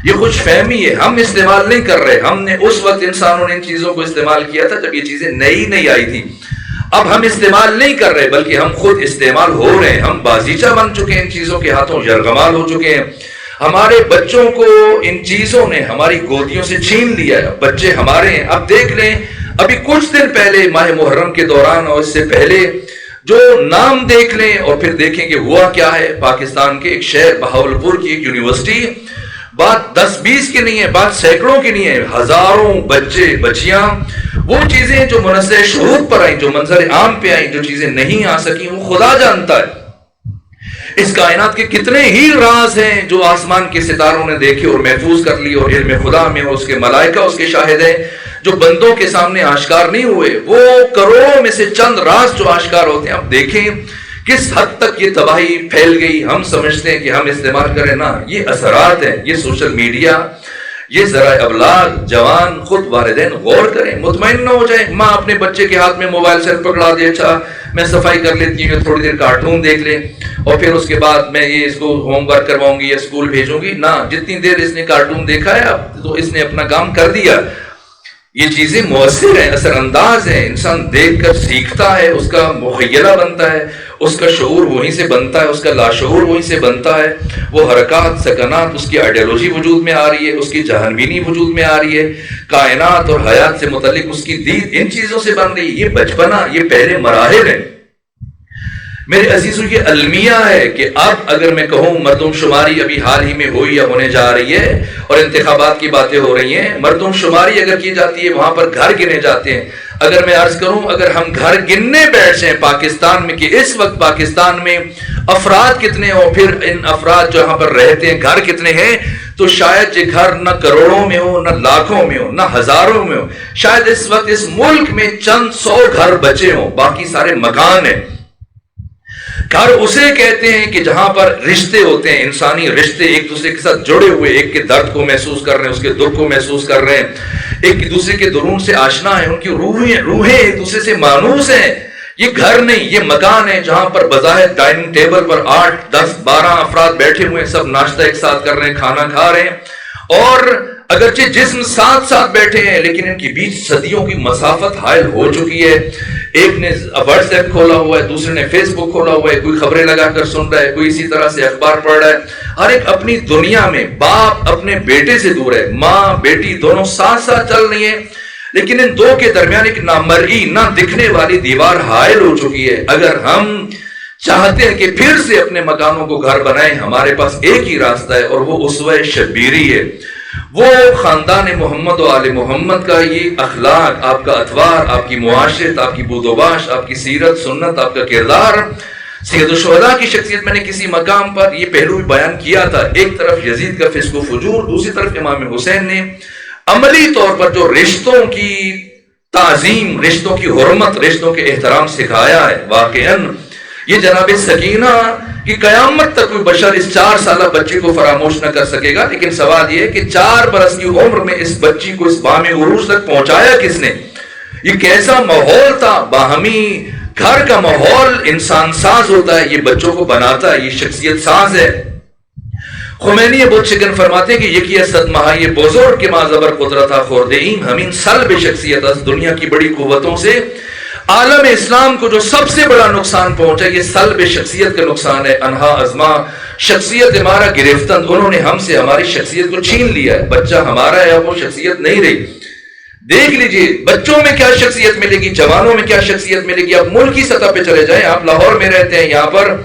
یہ خوش فہمی ہے. ہم استعمال نہیں کر رہے. ہم نے اس وقت انسانوں نے ان چیزوں کو استعمال کیا تھا جب یہ چیزیں نئی آئی تھی. اب ہم استعمال نہیں کر رہے بلکہ ہم خود استعمال ہو رہے ہیں. ہم بازیچہ بن چکے ہیں، ان چیزوں کے ہاتھوں یرغمال ہو چکے ہیں. ہمارے بچوں کو ان چیزوں نے ہماری گودیوں سے چھین لیا ہے. بچے ہمارے ہیں. اب دیکھ لیں ابھی کچھ دن پہلے ماہ محرم کے دوران اور اس سے پہلے جو نام دیکھ لیں اور پھر دیکھیں کہ ہوا کیا ہے. پاکستان کے ایک شہر بہاولپور کی ایک یونیورسٹی، بات 10-20 کی نہیں ہے، بات سینکڑوں کی نہیں ہے، ہزاروں بچے بچیاں وہ چیزیں جو منصر شہود پر آئیں، جو منظر عام پہ آئیں، جو چیزیں نہیں آ سکیں، وہ خدا جانتا ہے. اس کائنات کے کتنے ہی راز ہیں جو آسمان کے ستاروں نے دیکھے اور محفوظ کر لی، اور علم خدا میں اس کے ملائکہ اس کے شاہد ہیں، جو بندوں کے سامنے آشکار نہیں ہوئے. وہ کروڑوں میں سے چند راز جو آشکار ہوتے ہیں. اب دیکھیں کس حد تک یہ تباہی پھیل گئی. ہم سمجھتے ہیں کہ ہم استعمال کریں، نہ، یہ اثرات ہیں. یہ سوشل میڈیا، یہ ذرائع ابلاغ، جوان خود والدین غور کریں، مطمئن نہ ہو جائیں. ماں اپنے بچے کے ہاتھ میں موبائل سے پکڑا دے، اچھا میں صفائی کر لیتی ہوں، تھوڑی دیر کارٹون دیکھ لیں اور پھر اس کے بعد میں یہ اس کو ہوم ورک کرواؤں گی یا اسکول بھیجوں گی. نہ، جتنی دیر اس نے کارٹون دیکھا ہے اب تو اس نے اپنا کام کر دیا. یہ چیزیں مؤثر ہیں، اثر انداز ہیں. انسان دیکھ کر سیکھتا ہے، اس کا مخیلہ بنتا ہے، اس کا شعور وہیں سے بنتا ہے، اس کا لاشعور وہیں سے بنتا ہے. وہ حرکات سکنات، اس کی آئیڈیالوجی وجود میں آ رہی ہے، اس کی جہان بینی وجود میں آ رہی ہے، کائنات اور حیات سے متعلق اس کی دید ان چیزوں سے بن رہی ہے. یہ بچپنا، یہ پہلے مراحل ہیں میرے عزیزوں. یہ المیہ ہے کہ اب اگر میں کہوں مردم شماری ابھی حال ہی میں ہوئی یا ہونے جا رہی ہے اور انتخابات کی باتیں ہو رہی ہیں، مردم شماری اگر کی جاتی ہے وہاں پر گھر گنے جاتے ہیں. اگر میں عرض کروں اگر ہم گھر گننے بیٹھ جائیں پاکستان میں کہ اس وقت پاکستان میں افراد کتنے اور پھر ان افراد جہاں پر رہتے ہیں گھر کتنے ہیں، تو شاید یہ گھر نہ کروڑوں میں ہو، نہ لاکھوں میں ہو، نہ ہزاروں میں ہو. شاید اس وقت اس ملک میں چند 100 گھر بچے ہوں، باقی سارے مکان ہیں. گھر اسے کہتے ہیں کہ جہاں پر رشتے ہوتے ہیں، انسانی رشتے ایک دوسرے کے ساتھ جڑے ہوئے، ایک کے درد کو محسوس کر رہے ہیں، اس کے دکھ کو محسوس کر رہے ہیں، ایک دوسرے کے درون سے آشنا ہیں، ان کی روحیں ایک دوسرے سے مانوس ہیں. یہ گھر نہیں، یہ مکان ہے جہاں پر بظاہر ڈائننگ ٹیبل پر 8 10 12 افراد بیٹھے ہوئے ہیں، سب ناشتہ ایک ساتھ کر رہے ہیں، کھانا کھا رہے ہیں، اور اگرچہ جسم ساتھ ساتھ بیٹھے ہیں لیکن ان کے بیچ صدیوں کی مسافت حائل ہو چکی ہے. ایک نے واٹس ایپ کھولا ہوا ہے، دوسرے نے فیس بک کھولا ہوا ہے، کوئی خبریں لگا کر سن رہا ہے، کوئی اسی طرح سے اخبار پڑھ رہا ہے. ہر ایک اپنی دنیا میں. باپ اپنے بیٹے سے دور ہے، ماں بیٹی دونوں ساتھ ساتھ چل رہی ہیں، لیکن ان دو کے درمیان ایک نامرئی، نہ دکھنے والی دیوار حائل ہو چکی ہے. اگر ہم چاہتے ہیں کہ پھر سے اپنے مکانوں کو گھر بنائیں، ہمارے پاس ایک ہی راستہ ہے اور وہ اسوہ شبیری ہے. وہ خاندان محمد و آل محمد کا یہ اخلاق، آپ کا اتوار، آپ کی معاشرت، آپ کی بود و باش، آپ کی سیرت سنت، آپ کا کردار. سید الشہداء کی شخصیت میں نے کسی مقام پر یہ پہلو بھی بیان کیا تھا. ایک طرف یزید کا فسق و فجور، دوسری طرف امام حسین نے عملی طور پر جو رشتوں کی تعظیم، رشتوں کی حرمت، رشتوں کے احترام سکھایا ہے. واقعاً یہ جناب سکینہ کہ قیامت تک کوئی بشر اس 4 سالہ بچی کو فراموش نہ کر سکے گا. لیکن سوال یہ ہے کہ 4 برس کی عمر میں اس بچی کو اس بام عروج تک پہنچایا کس نے؟ یہ کیسا ماحول تھا؟ باہمی گھر کا ماحول انسان ساز ہوتا ہے، یہ بچوں کو بناتا ہے، یہ شخصیت ساز ہے. خمینی بہت شکن فرماتے ہیں کہ یکی اسد مہائی بزرگ کے ماں زبر قدرت خوردین ہمین سلب شخصیت از دنیا کی بڑی قوتوں سے عالم اسلام کو جو سب سے بڑا نقصان پہنچا یہ سلب شخصیت کا نقصان ہے. انہا ازما شخصیت ہمارا گرفتن، انہوں نے ہم سے ہماری شخصیت کو چھین لیا ہے. بچہ ہمارا ہے، وہ شخصیت نہیں رہی. دیکھ لیجئے بچوں میں کیا شخصیت ملے گی، جوانوں میں کیا شخصیت ملے گی. اب ملک کی سطح پہ چلے جائیں، آپ لاہور میں رہتے ہیں، یہاں پر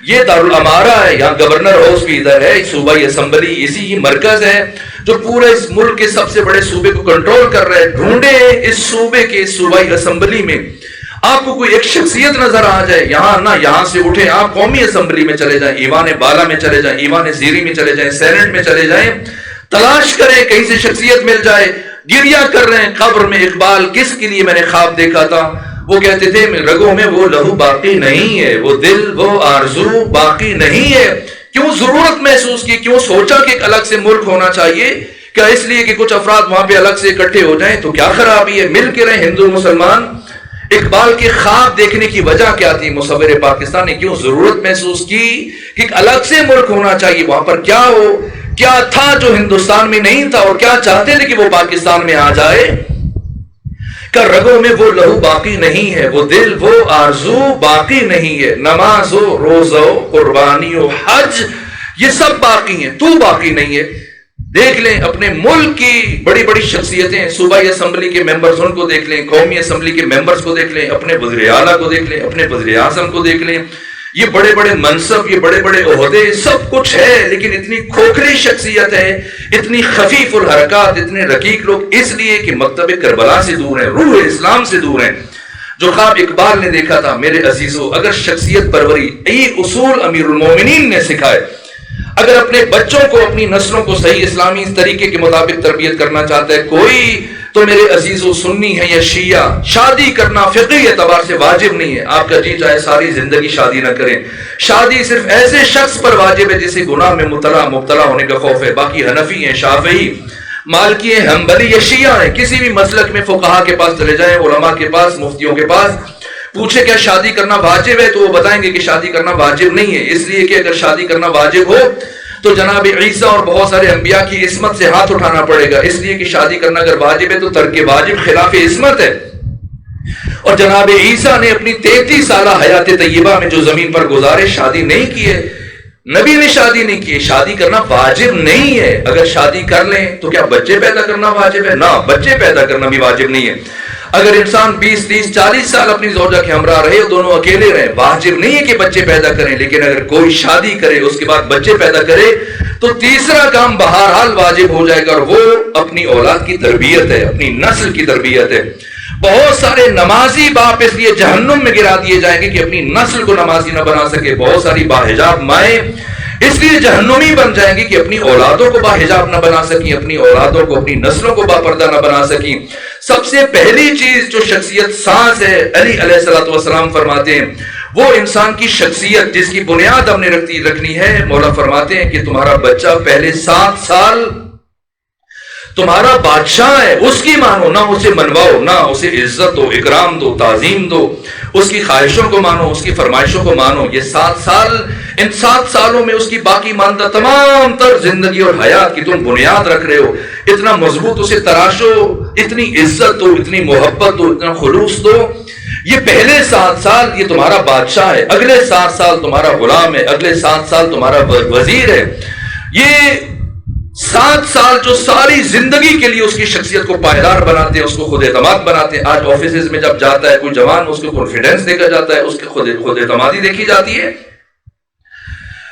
یہ دارالامارہ ہے، یہاں گورنر ہاؤس بھی ادھر ہے، صوبائی اسمبلی اسی ہی مرکز ہے جو پورے اس ملک کے سب سے بڑے صوبے کو کنٹرول کر رہے ہیں. ڈھونڈے اس صوبے کے صوبائی اسمبلی میں آپ کو کوئی ایک شخصیت نظر آ جائے. یہاں نہ، یہاں سے اٹھے آپ قومی اسمبلی میں چلے جائیں، ایوان بالا میں چلے جائیں، ایوان زیری میں چلے جائیں، سینٹ میں چلے جائیں، تلاش کریں کہیں سے شخصیت مل جائے. گریا کر رہے ہیں قبر میں. اقبال کس کے لیے میں نے خواب دیکھا تھا، وہ کہتے تھے رگوں میں وہ لہو باقی نہیں ہے، وہ دل وہ آرزو باقی نہیں ہے. کیوں ضرورت محسوس کی، کیوں سوچا کہ ایک الگ سے ملک ہونا چاہیے؟ کیا اس لیے کہ کچھ افراد وہاں پہ الگ سے اکٹھے ہو جائیں؟ تو کیا خرابی ہے، مل کے رہیں ہندو مسلمان. اقبال کے خواب دیکھنے کی وجہ کیا تھی؟ مصور پاکستان نے کیوں ضرورت محسوس کی کہ ایک الگ سے ملک ہونا چاہیے، وہاں پر کیا ہو، کیا تھا جو ہندوستان میں نہیں تھا، اور کیا چاہتے تھے کہ وہ پاکستان میں آ جائے. کہ رگوں میں وہ لہو باقی نہیں ہے، وہ دل وہ آرزو باقی نہیں ہے. نماز و روزہ و قربانی و حج یہ سب باقی ہیں، تو باقی نہیں ہے۔ دیکھ لیں اپنے ملک کی بڑی بڑی شخصیتیں، صوبائی اسمبلی کے ممبرز ان کو دیکھ لیں، قومی اسمبلی کے ممبرز کو دیکھ لیں، اپنے وزیر اعلیٰ کو دیکھ لیں، اپنے وزیر اعظم کو دیکھ لیں، یہ بڑے بڑے منصب، یہ بڑے بڑے عہدے، سب کچھ ہے، لیکن اتنی کھوکھلی شخصیت ہے، اتنی خفیف الحرکات، اتنے رقیق لوگ، اس لیے کہ مکتب کربلا سے دور ہیں، روح اسلام سے دور ہیں۔ جو خواب اقبال نے دیکھا تھا، میرے عزیزو، اگر شخصیت پروری یہ اصول امیر المومنین نے سکھائے، اگر اپنے بچوں کو، اپنی نسلوں کو صحیح اسلامی طریقے کے مطابق تربیت کرنا چاہتا ہے کوئی، تو میرے عزیزو سنی ہے یا شیعہ، شادی کرنا فقہی اعتبار سے واجب نہیں ہے۔ آپ کا جی چاہے ساری زندگی شادی نہ کریں، شادی صرف ایسے شخص پر واجب ہے جسے گناہ میں مبتلا ہونے کا خوف ہے۔ باقی حنفی ہیں، شافعی، مالکی ہیں، حنبلی یا شیعہ ہیں، کسی بھی مسلک میں فقہا کے پاس چلے جائیں، علماء کے پاس، مفتیوں کے پاس پوچھے کیا شادی کرنا واجب ہے، تو وہ بتائیں گے کہ شادی کرنا واجب نہیں ہے، اس لیے کہ اگر شادی کرنا واجب ہو تو جناب عیسیٰ اور بہت سارے انبیاء کی عصمت سے ہاتھ اٹھانا پڑے گا، اس لیے کہ شادی کرنا اگر واجب ہے تو ترک واجب خلاف عصمت ہے۔ اور جناب عیسیٰ نے اپنی 33 سالہ حیات طیبہ میں جو زمین پر گزارے، شادی نہیں کی ہے، نبی نے شادی نہیں کی ہے، شادی کرنا واجب نہیں ہے۔ اگر شادی کر لیں تو کیا بچے پیدا کرنا واجب ہے؟ نہ، بچے پیدا کرنا بھی واجب نہیں ہے۔ اگر انسان 20 30 40 سال اپنی زوجہ کے ہمراہ رہے اور دونوں اکیلے رہیں، واجب نہیں ہے کہ بچے پیدا کریں، لیکن اگر کوئی شادی کرے اس کے بعد بچے پیدا کرے تو تیسرا کام بہرحال واجب ہو جائے گا، اور وہ اپنی اولاد کی تربیت ہے، اپنی نسل کی تربیت ہے۔ بہت سارے نمازی باپ اس لیے جہنم میں گرا دیے جائیں گے کہ اپنی نسل کو نمازی نہ بنا سکے، بہت ساری باحجاب مائیں اس لیے جہنمی بن جائیں گی کہ اپنی اولادوں کو باحجاب نہ بنا سکیں، اپنی اولادوں کو، اپنی نسلوں کو باپردہ نہ بنا سکیں۔ سب سے پہلی چیز جو شخصیت ساز ہے، علی علیہ الصلوۃ والسلام فرماتے ہیں، وہ انسان کی شخصیت جس کی بنیاد ہم نے رکھنی ہے۔ مولا فرماتے ہیں کہ تمہارا بچہ پہلے 7 سال تمہارا بادشاہ ہے، اس کی مانو، نہ اسے منواؤ، نہ اسے عزت دو، اکرام دو، تعظیم دو، اس کی خواہشوں کو مانو، اس کی فرمائشوں کو مانو۔ یہ 7 سال، ان 7 سالوں میں اس کی باقی ماندہ تمام تر زندگی اور حیات کی تم بنیاد رکھ رہے ہو، اتنا مضبوط اسے تراشو، اتنی عزت دو، اتنی محبت دو، اتنا خلوص دو۔ یہ پہلے 7 سال یہ تمہارا بادشاہ ہے، اگلے 7 سال تمہارا غلام ہے، اگلے 7 سال تمہارا وزیر ہے۔ یہ 7 سال جو ساری زندگی کے لیے اس کی شخصیت کو پائیدار بناتے ہیں، اس کو خود اعتماد بناتے ہیں۔ آج آفیسز میں جب جاتا ہے کوئی جوان، اس کو کانفیڈنس دیکھا جاتا ہے، اس کی خود اعتمادی دیکھی جاتی ہے،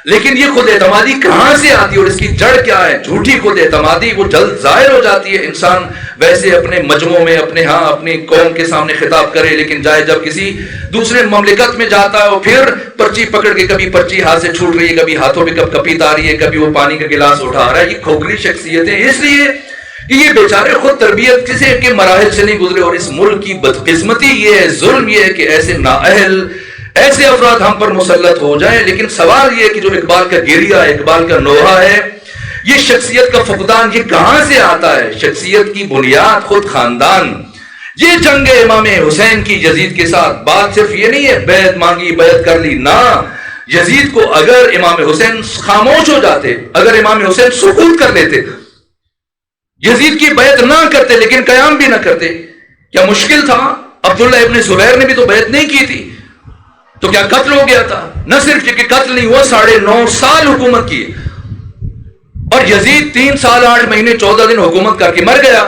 لیکن یہ خود اعتمادی کہاں سے آتی ہے اور اس کی جڑ کیا ہے؟ جھوٹی خود اعتمادی، وہ جلد ظاہر ہو جاتی ہے۔ انسان ویسے اپنے مجموعوں میں اپنی قوم کے سامنے خطاب کرے، لیکن جب کسی دوسرے مملکت میں جاتا ہے وہ پھر پرچی پکڑ کے، کبھی پرچی ہاتھ سے چھوٹ رہی ہے، کبھی ہاتھوں پہ کپیت آ رہی ہے، کبھی وہ پانی کا گلاس اٹھا رہا ہے۔ یہ کھوکھلی شخصیتیں اس لیے کہ یہ بیچارے خود تربیت کسی کے مراحل سے نہیں گزرے، اور اس ملک کی بدقسمتی یہ ہے، ظلم یہ ہے کہ ایسے نااہل، ایسے افراد ہم پر مسلط ہو جائیں۔ لیکن سوال یہ ہے کہ جو اقبال کا گریہ ہے، اقبال کا نوحہ ہے، یہ شخصیت کا فقدان یہ کہاں سے آتا ہے؟ شخصیت کی بنیاد خود خاندان۔ یہ جنگ امام حسین کی یزید کے ساتھ، بات صرف یہ نہیں ہے بیعت مانگی، بیعت کر لی، نہ، یزید کو اگر امام حسین خاموش ہو جاتے، اگر امام حسین سکوت کر لیتے، یزید کی بیعت نہ کرتے لیکن قیام بھی نہ کرتے، کیا مشکل تھا؟ عبداللہ ابن زبیر نے بھی تو بیعت نہیں کی تھی، تو کیا قتل ہو گیا تھا؟ نہ صرف یہ کہ قتل نہیں ہوا، 9.5 سال حکومت کی، اور یزید 3 سال 8 مہینے 14 دن حکومت کر کے مر گیا۔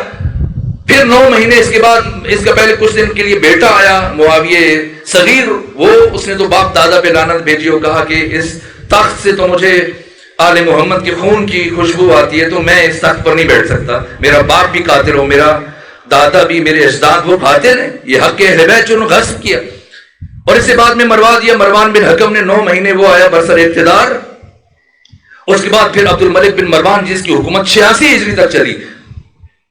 پھر 9 مہینے اس کے بعد، اس کا پہلے کچھ دن کے لیے بیٹا آیا معاویہ صغیر، وہ اس نے تو باپ دادا پہ لعنت بھیجی اور کہا کہ اس تخت سے تو مجھے آل محمد کے خون کی خوشبو آتی ہے، تو میں اس تخت پر نہیں بیٹھ سکتا، میرا باپ بھی قاتل ہو، میرا دادا بھی، میرے اجداد وہ قاتل ہیں، یہ حق اہل بیت جو غصب کیا، اور اس سے بعد میں مروا دیا۔ مروان بن حکم نے 9 مہینے وہ آیا برسر اقتدار، اس کے بعد پھر عبد الملک بن مروان جس کی حکومت 86 ہجری تک چلی،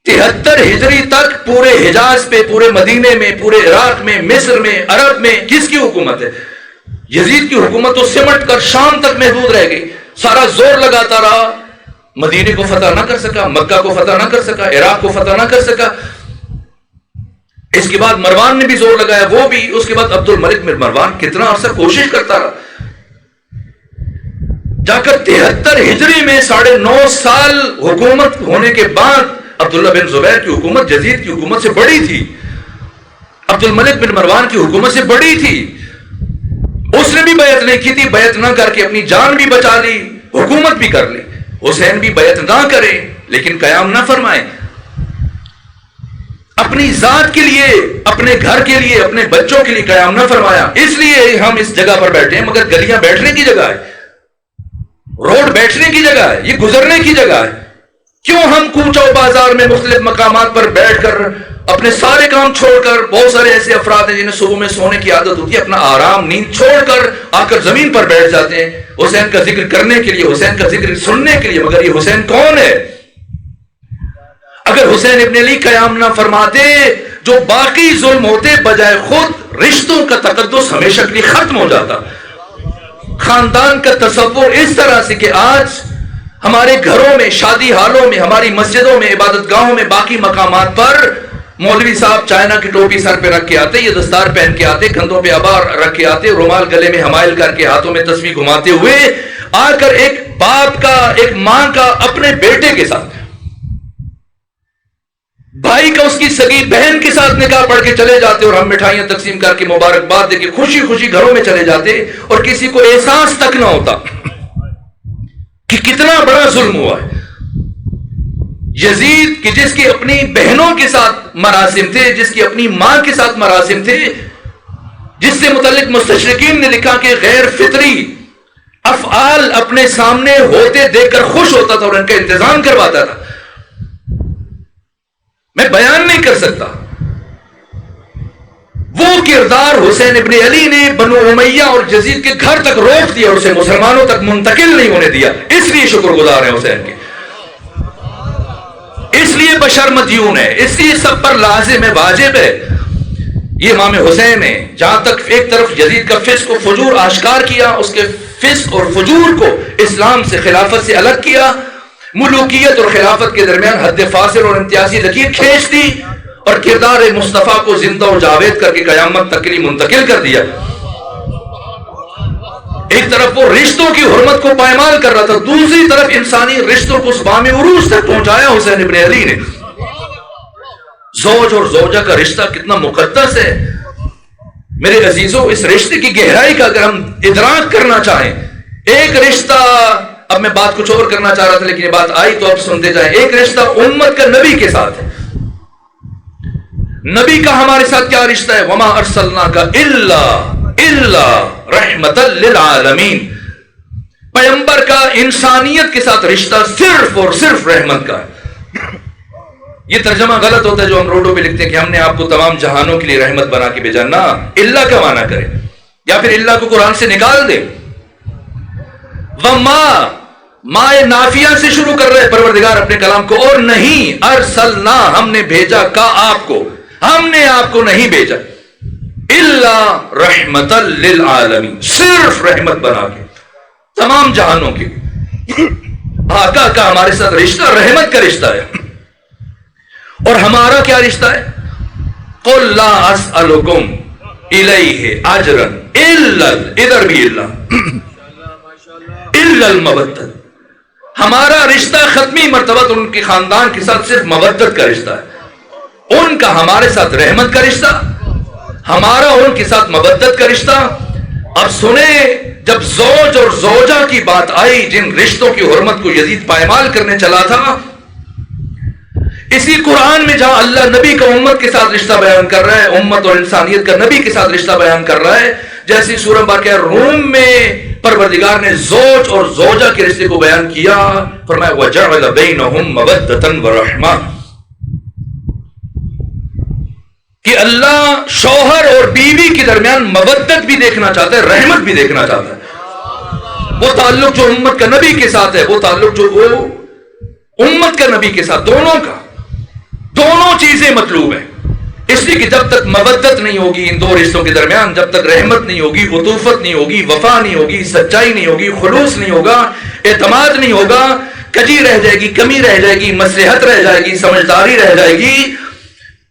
73 ہجری تک پورے حجاز پہ، پورے مدینے میں، پورے عراق میں، مصر میں، عرب میں کس کی حکومت ہے؟ یزید کی حکومت تو سمٹ کر شام تک محدود رہ گئی، سارا زور لگاتا رہا، مدینے کو فتح نہ کر سکا، مکہ کو فتح نہ کر سکا، عراق کو فتح نہ کر سکا۔ اس کے بعد مروان نے بھی زور لگایا، وہ بھی، اس کے بعد عبد الملک بن مروان کتنا عرصہ کوشش کرتا رہا، جا کر 73 ہجری میں 9.5 سال حکومت ہونے کے بعد عبداللہ بن زبیر کی حکومت یزید کی حکومت سے بڑی تھی، عبد الملک بن مروان کی حکومت سے بڑی تھی۔ اس نے بھی بیعت نہیں کی تھی، بیعت نہ کر کے اپنی جان بھی بچا لی، حکومت بھی کر لے، حسین بھی بیعت نہ کرے لیکن قیام نہ فرمائے، اپنی ذات کے لیے، اپنے گھر کے لیے، اپنے بچوں کے لیے قیام نہ فرمایا. اس لیے ہم اس جگہ پر بیٹھے ہیں، مگر گلیاں بیٹھنے کی جگہ ہے، روڈ بیٹھنے کی جگہ ہے، یہ گزرنے کی جگہ ہے. کیوں ہم کوچہ و بازار میں مختلف مقامات پر بیٹھ کر اپنے سارے کام چھوڑ کر، بہت سارے ایسے افراد ہیں جنہیں صبح میں سونے کی عادت ہوتی ہے، اپنا آرام نیند چھوڑ کر آ کر زمین پر بیٹھ جاتے ہیں حسین کا ذکر کرنے کے لیے، حسین کا ذکر سننے کے لیے. مگر یہ حسین کون ہے؟ اگر حسین ابن علی قیام نہ فرماتے، جو باقی ظلم ہوتے بجائے خود رشتوں کا تقدس ہمیشہ کے لیے ختم ہو جاتا. خاندان کا تصور اس طرح سے کہ آج ہمارے گھروں میں، شادی حالوں میں، ہماری مسجدوں میں، عبادت گاہوں میں، باقی مقامات پر مولوی صاحب چائنا کی ٹوپی سر پہ رکھ کے آتے، یہ دستار پہن کے آتے، کندھوں پہ ابار رکھ کے آتے، رومال گلے میں حمائل کر کے ہاتھوں میں تسبیح گھماتے ہوئے آ کر ایک باپ کا، ایک ماں کا اپنے بیٹے کے ساتھ، بھائی کا اس کی سگی بہن کے ساتھ نکاح پڑھ کے چلے جاتے، اور ہم مٹھائیاں تقسیم کر کے مبارکباد دے کے خوشی خوشی گھروں میں چلے جاتے، اور کسی کو احساس تک نہ ہوتا کہ کتنا بڑا ظلم ہوا ہے. یزید کہ جس کے اپنی بہنوں کے ساتھ مراسم تھے، جس کی اپنی ماں کے ساتھ مراسم تھے، جس سے متعلق مستشرقین نے لکھا کہ غیر فطری افعال اپنے سامنے ہوتے دیکھ کر خوش ہوتا تھا اور ان کا انتظام کرواتا تھا. میں بیان نہیں کر سکتا. وہ کردار حسین ابن علی نے بنو امیہ اور یزید کے گھر تک روک دیا اور اسے مسلمانوں تک منتقل نہیں ہونے دیا. اس لیے شکر گزار ہیں حسین کے، اس لیے بشر مدیون ہے، اس لیے سب پر لازم ہے، واجب ہے. یہ امام حسین ہے. جہاں تک ایک طرف یزید کا فسق و فجور آشکار کیا، اس کے فسق اور فجور کو اسلام سے، خلافت سے الگ کیا، ملوکیت اور خلافت کے درمیان حد فاصل اور امتیازی لکیر کھینچ دی، اور کردار مصطفیٰ کو زندہ و جاوید کر کے قیامت تک کے لیے منتقل کر دیا. ایک طرف وہ رشتوں کی حرمت کو پائمال کر رہا تھا، دوسری طرف انسانی رشتوں کو اسبام عروج تک پہنچایا حسین ابن علی نے. زوج اور زوجہ کا رشتہ کتنا مقدس ہے میرے عزیزوں. اس رشتے کی گہرائی کا اگر ہم ادراک کرنا چاہیں، ایک رشتہ، اب میں بات کچھ اور کرنا چاہ رہا تھا لیکن یہ بات آئی تو اب سنتے جائیں. ایک رشتہ امت کا نبی کے ساتھ ہے. نبی کا ہمارے ساتھ کیا رشتہ ہے؟ وما ارسلناک الا رحمت للعالمین. پیغمبر کا انسانیت کے ساتھ رشتہ صرف اور صرف رحمت کا ہے. یہ ترجمہ غلط ہوتا ہے جو ہم روڈوں پہ لکھتے ہیں کہ ہم نے آپ کو تمام جہانوں کے لیے رحمت بنا کے بھیجا. نہ، اللہ کا معنی کرے یا پھر اللہ کو قرآن سے نکال دے. وما مائے نافیہ سے شروع کر رہے پروردگار اپنے کلام کو، اور نہیں ارسلنا ہم نے بھیجا کا آپ کو، ہم نے آپ کو نہیں بھیجا الا رحمت للعالمین، صرف رحمت بنا کے تمام جہانوں کے. آقا کا ہمارے ساتھ رشتہ رحمت کا رشتہ ہے. اور ہمارا کیا رشتہ ہے؟ قل لا اسألکم الیہ اجرا الا، ادھر بھی الا المودت. ہمارا رشتہ ختمی مرتبہ تو ان کے خاندان کے ساتھ صرف مودت کا رشتہ ہے، ان کا ہمارے ساتھ رحمت کا رشتہ، ہمارا ان کے ساتھ مودت کا رشتہ. اب سنیں، جب زوج اور زوجہ کی بات آئی، جن رشتوں کی حرمت کو یزید پائمال کرنے چلا تھا، اسی قرآن میں جہاں اللہ نبی کا امت کے ساتھ رشتہ بیان کر رہا ہے، امت اور انسانیت کا نبی کے ساتھ رشتہ بیان کر رہا ہے، جیسی سورہ واقعہ روم میں پروردگار نے زوج اور زوجہ کے رشتے کو بیان کیا، فرمایا وَجَعَلَ بَيْنَهُمْ مَوَدَّةً وَرَحْمَةً، کہ اللہ شوہر اور بیوی کے درمیان مودت بھی دیکھنا چاہتا ہے، رحمت بھی دیکھنا چاہتا ہے. وہ تعلق جو امت کا نبی کے ساتھ ہے، وہ تعلق جو وہ امت کا نبی کے ساتھ، دونوں کا، دونوں چیزیں مطلوب ہیں. اس لیے کہ جب تک مودت نہیں ہوگی ان دو رشتوں کے درمیان، جب تک رحمت نہیں ہوگی، عطوفت نہیں ہوگی، وفا نہیں ہوگی، سچائی نہیں ہوگی، خلوص نہیں ہوگا، اعتماد نہیں ہوگا، کجی رہ جائے گی، کمی رہ جائے گی، مصلحت رہ جائے گی، سمجھداری رہ جائے گی.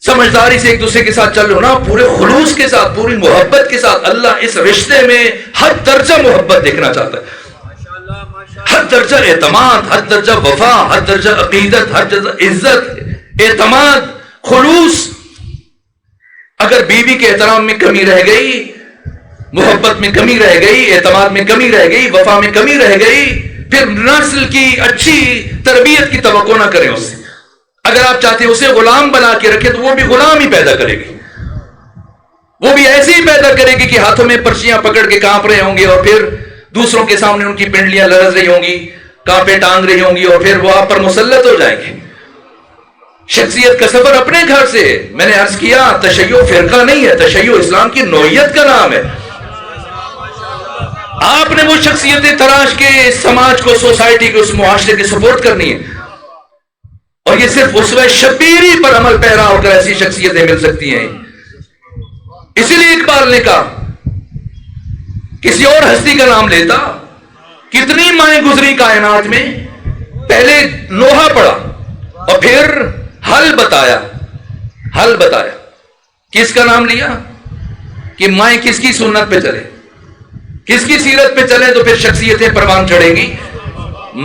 سمجھداری سے ایک دوسرے کے ساتھ چل رہے ہو نا، پورے خلوص کے ساتھ، پوری محبت کے ساتھ. اللہ اس رشتے میں ہر درجہ محبت دیکھنا چاہتا ہے، ہر درجہ اعتماد، ہر درجہ وفا، ہر درجہ عقیدت، ہر درجہ عزت، اعتماد، خلوص. اگر بیوی کے احترام میں کمی رہ گئی، محبت میں کمی رہ گئی، اعتماد میں کمی رہ گئی، وفا میں کمی رہ گئی، پھر نسل کی اچھی تربیت کی توقع نہ کریں اس سے. اگر آپ چاہتے ہیں اسے غلام بنا کے رکھیں تو وہ بھی غلام ہی پیدا کرے گی, وہ بھی ایسے ہی پیدا کرے گی کہ ہاتھوں میں پرچیاں پکڑ کے کانپ رہے ہوں گے, اور پھر دوسروں کے سامنے ان کی پنڈلیاں لرز رہی ہوں گی, کانپے ٹانگ رہی ہوں گی, اور پھر وہ آپ پر مسلط ہو جائیں گے. شخصیت کا سفر اپنے گھر سے. میں نے عرض کیا تشیع فرقہ نہیں ہے, تشیع اسلام کی نوعیت کا نام ہے. آپ نے وہ شخصیتیں تراش کے سماج کو, سوسائٹی کو, اس معاشرے کے سپورٹ کرنی ہے, اور یہ صرف اسوہ شبیری پر عمل پیرا ہو کر ایسی شخصیتیں مل سکتی ہیں. اسی لیے اقبال نے کہا کسی اور ہستی کا نام لیتا, کتنی مائیں گزری کائنات میں, پہلے نوحہ پڑھا اور پھر حل بتایا. حل بتایا کس کا نام لیا کہ مائیں کس کی سنت پہ چلے, کس کی سیرت پہ چلے, تو پھر شخصیتیں پروان چڑھیں گی.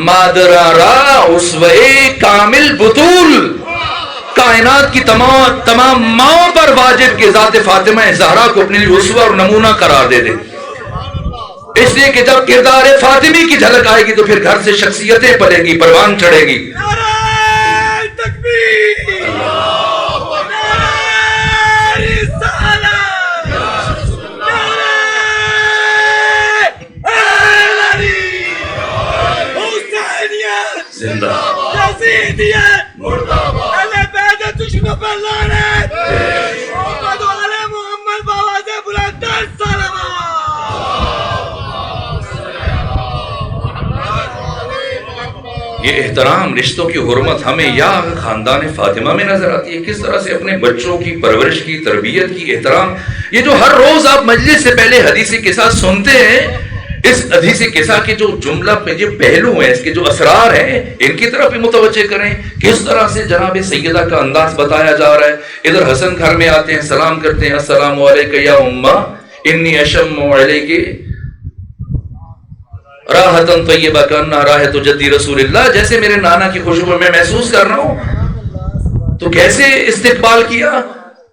مادرارا اسوہ کامل بطول, کائنات کی تمام ماؤں پر واجب کہ ذات فاطمہ زہرا کو اپنے لیے اسوہ اور نمونہ قرار دے دے. اس لیے کہ جب کردار فاطمی کی جھلک آئے گی تو پھر گھر سے شخصیتیں پلے گی, پروان چڑھے گی. زندہ یہ احترام, رشتوں کی حرمت ہمیں یا خاندان فاطمہ میں نظر آتی ہے. کس طرح سے اپنے بچوں کی پرورش کی, تربیت کی, احترام. یہ جو ہر روز آپ مجلس سے پہلے حدیث قصہ سنتے ہیں, اس حدیث قصہ کے جو جملہ پہ جو پہلو ہیں, اس کے جو اسرار ہیں, ان کی طرف بھی متوجہ کریں. کس طرح سے جناب سیدہ کا انداز بتایا جا رہا ہے. ادھر حسن گھر میں آتے ہیں, سلام کرتے ہیں, السلام علیکم یا امہ انی اشم علیکم راحتن طیبہ کانہا راحت جدی رسول اللہ, جیسے میرے نانا کی خوشبو میں محسوس کر رہا ہوں. تو کیسے استقبال کیا,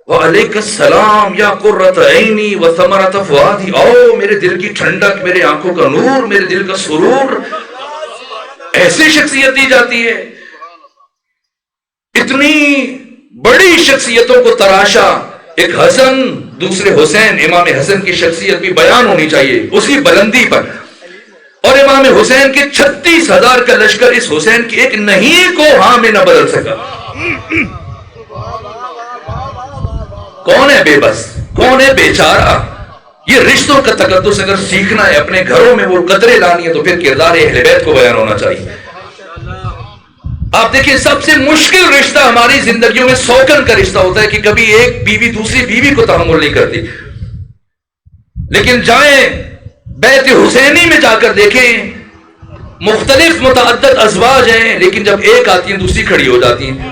وعلیک السلام یا قرۃ عینی وثمرۃ فؤادی, او میرے دل کی ٹھنڈک, میرے آنکھوں کا نور, میرے دل کا سرور. ایسی شخصیت دی جاتی ہے. اتنی بڑی شخصیتوں کو تراشا. ایک حسن, دوسرے حسین. امام حسن کی شخصیت بھی بیان ہونی چاہیے اسی بلندی پر, اور امام حسین کے 36,000 کا لشکر اس حسین کی ایک نہیں کو ہاں میں نہ بدل سکا. کون ہے بے بس, کون ہے بیچارہ. یہ رشتوں کا تقدس اگر سیکھنا ہے, اپنے گھروں میں وہ قدریں لانی ہے, تو پھر کردار اہل بیت کو بیان ہونا چاہیے. آپ دیکھیں سب سے مشکل رشتہ ہماری زندگیوں میں سوکن کا رشتہ ہوتا ہے کہ کبھی ایک بیوی دوسری بیوی کو تحمل نہیں کرتی. لیکن جائیں بیت حسینی میں جا کر دیکھیں, مختلف متعدد ازواج ہیں, لیکن جب ایک آتی ہیں دوسری کھڑی ہو جاتی ہیں.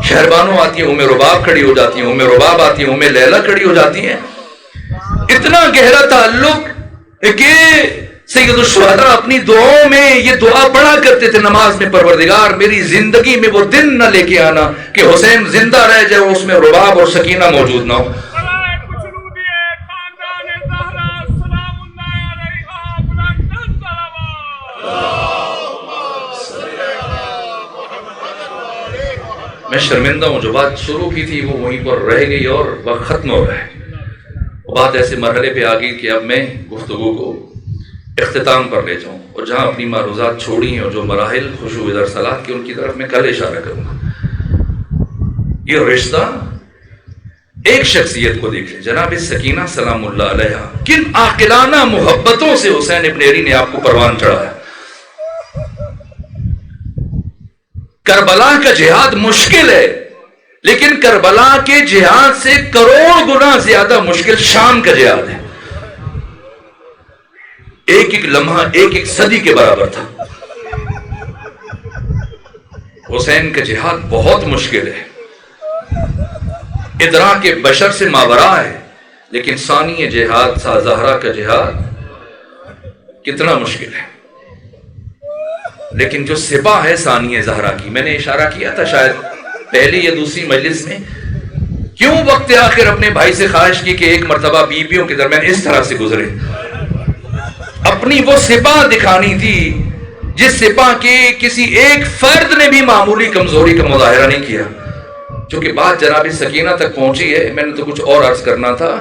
شہربانو آتی ہیں, ام رباب کھڑی ہو جاتی ہیں, ام رباب آتی ہیں, ام لیلہ کھڑی ہو جاتی ہیں. اتنا گہرا تعلق کہ سید الشہداء اپنی دعاؤں میں یہ دعا پڑھا کرتے تھے نماز میں, پروردگار میری زندگی میں وہ دن نہ لے کے آنا کہ حسین زندہ رہ جائے, اس میں رباب اور سکینہ موجود نہ ہو. میں شرمندہ ہوں, جو بات شروع کی تھی وہ وہیں پر رہ گئی اور وقت ختم ہو رہا ہے. بات ایسے مرحلے پہ آ گئی کہ اب میں گفتگو کو اختتام پر لے جاؤں, اور جہاں اپنی معروضات چھوڑی ہیں اور جو مراحل خشوع در صلاح کی, ان کی طرف میں کل اشارہ کروں گا. یہ رشتہ ایک شخصیت کو دیکھ لیں, جناب سکینہ سلام اللہ علیہا, کن عاقلانہ محبتوں سے حسین ابن علی نے آپ کو پروان چڑھایا. کربلا کا جہاد مشکل ہے, لیکن کربلا کے جہاد سے کروڑ گنا زیادہ مشکل شام کا جہاد ہے. ایک ایک لمحہ ایک ایک صدی کے برابر تھا. حسین کا جہاد بہت مشکل ہے, ادراک بشر سے ماورا ہے, لیکن ثانی جہاد زہرا کا جہاد کتنا مشکل ہے. لیکن جو سپاہ ہے ثانی زہرا کی, میں نے اشارہ کیا تھا شاید پہلی یا دوسری مجلس میں, کیوں وقت آخر اپنے بھائی سے خواہش کی کہ ایک مرتبہ بیویوں کے درمیان اس طرح سے گزرے. اپنی وہ سپاہ دکھانی تھی جس سپاہ کے کسی ایک فرد نے بھی معمولی کمزوری کا مظاہرہ نہیں کیا. چونکہ بات جناب سکینہ تک پہنچی ہے، میں نے تو کچھ اور عرض کرنا تھا،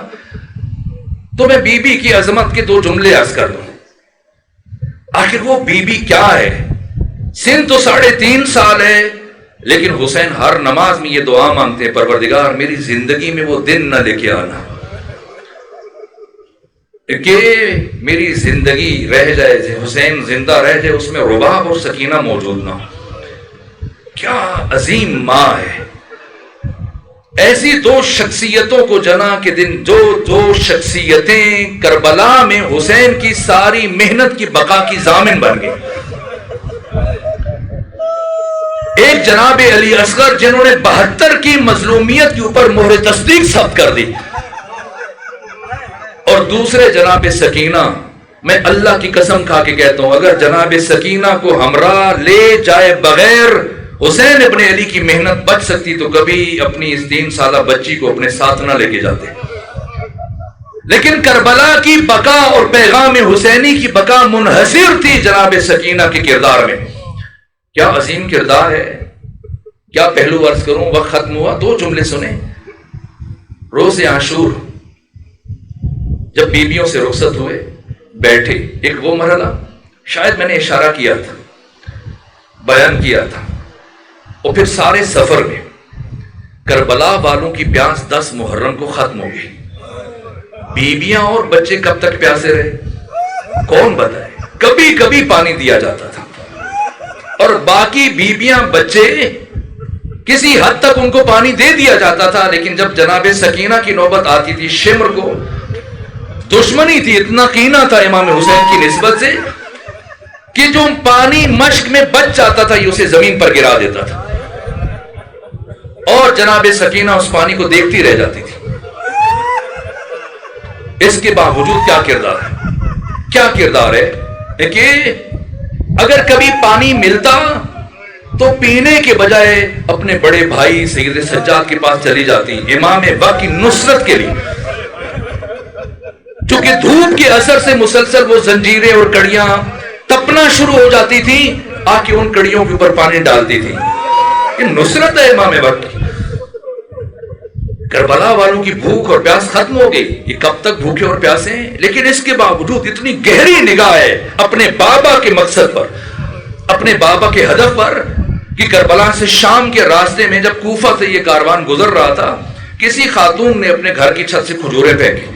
تو میں بی بی کی عظمت کے 2 جملے عرض کر دوں. آخر وہ بی بی کیا ہے؟ سن تو 3.5 سال ہے، لیکن حسین ہر نماز میں یہ دعا مانگتے ہیں، پروردگار میری زندگی میں وہ دن نہ لے کے آنا کہ میری زندگی رہ جائے، حسین زندہ رہ جائے، اس میں رباب اور سکینہ موجود نہ ہو. کیا عظیم ماں ہے. ایسی 2 شخصیتوں کو جنا کے دن جو 2 شخصیتیں کربلا میں حسین کی ساری محنت کی بقا کی ضامن بن گئی. ایک جناب علی اصغر جنہوں نے 72 کی مظلومیت کے اوپر مہر تصدیق ثبت کر دی، اور دوسرے جناب سکینہ. میں اللہ کی قسم کھا کے کہتا ہوں، اگر جناب سکینہ کو ہمراہ لے جائے بغیر حسین ابن علی کی محنت بچ سکتی تو کبھی اپنی اس 3 سالہ بچی کو اپنے ساتھ نہ لے کے جاتے. لیکن کربلا کی بقا اور پیغام حسینی کی بقا منحصر تھی جناب سکینہ کے کردار میں. کیا عظیم کردار ہے. کیا پہلو عرض کروں، وقت ختم ہوا. 2 جملے سنیں. روز عاشور جب بیویوں سے رخصت ہوئے، بیٹھے، ایک وہ مرحلہ شاید میں نے اشارہ کیا تھا، بیان کیا تھا، اور پھر سارے سفر میں کربلا والوں کی پیاس 10 محرم کو ختم ہو گئی. بیویاں اور بچے کب تک پیاسے رہے کون بتائے. کبھی کبھی پانی دیا جاتا تھا، اور باقی بیویاں بچے کسی حد تک ان کو پانی دے دیا جاتا تھا. لیکن جب جناب سکینہ کی نوبت آتی تھی، شمر کو دشمنی تھی، اتنا کینہ تھا امام حسین کی نسبت سے کہ جو پانی مشک میں بچ جاتا تھا یہ اسے زمین پر گرا دیتا تھا، اور جناب سکینہ اس پانی کو دیکھتی رہ جاتی تھی. اس کے باوجود کیا کردار ہے، کیا کردار ہے کہ اگر کبھی پانی ملتا تو پینے کے بجائے اپنے بڑے بھائی سید سجاد کے پاس چلی جاتی امام وقت کی نصرت کے لیے. چونکہ دھوپ کے اثر سے مسلسل وہ زنجیریں اور کڑیاں تپنا شروع ہو جاتی تھی، آ کے ان کڑیوں کے اوپر پانی ڈالتی تھی. یہ نصرت ہے امام وقت کی. کربلا والوں کی بھوک اور پیاس ختم ہو گئی. یہ کب تک بھوکے اور پیاسے ہیں، لیکن اس کے باوجود اتنی گہری نگاہ ہے اپنے بابا کے مقصد پر، اپنے بابا کے ہدف پر، کہ کربلا سے شام کے راستے میں جب کوفہ سے یہ کاروان گزر رہا تھا، کسی خاتون نے اپنے گھر کی چھت سے کھجوریں پھینکی،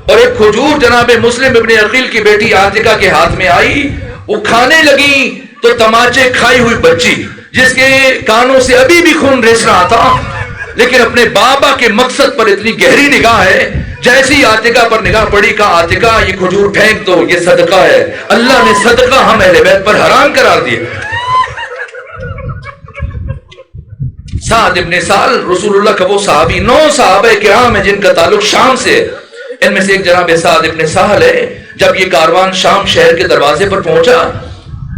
اور ایک کھجور جناب مسلم ابن عقیل کی بیٹی عاتکہ کے ہاتھ میں آئی. وہ کھانے لگی تو تماچے کھائی ہوئی بچی جس کے کانوں سے ابھی بھی خون رس رہا تھا، لیکن اپنے بابا کے مقصد پر اتنی گہری نگاہ ہے. جیسی عاتکہ پر نگاہ پڑی، کہا عاتکہ یہ کھجور پھینک دو، یہ صدقہ ہے. اللہ نے صدقہ ہم اہل بیت پر حرام قرار دیا. سعد ابن سال رسول اللہ کا وہ صحابی، 9 صحابہ کرام ہیں جن کا تعلق شام سے، ان میں سے ایک جناب سعد ابن سہل ہے. جب یہ کاروان شام شہر کے دروازے پر پہنچا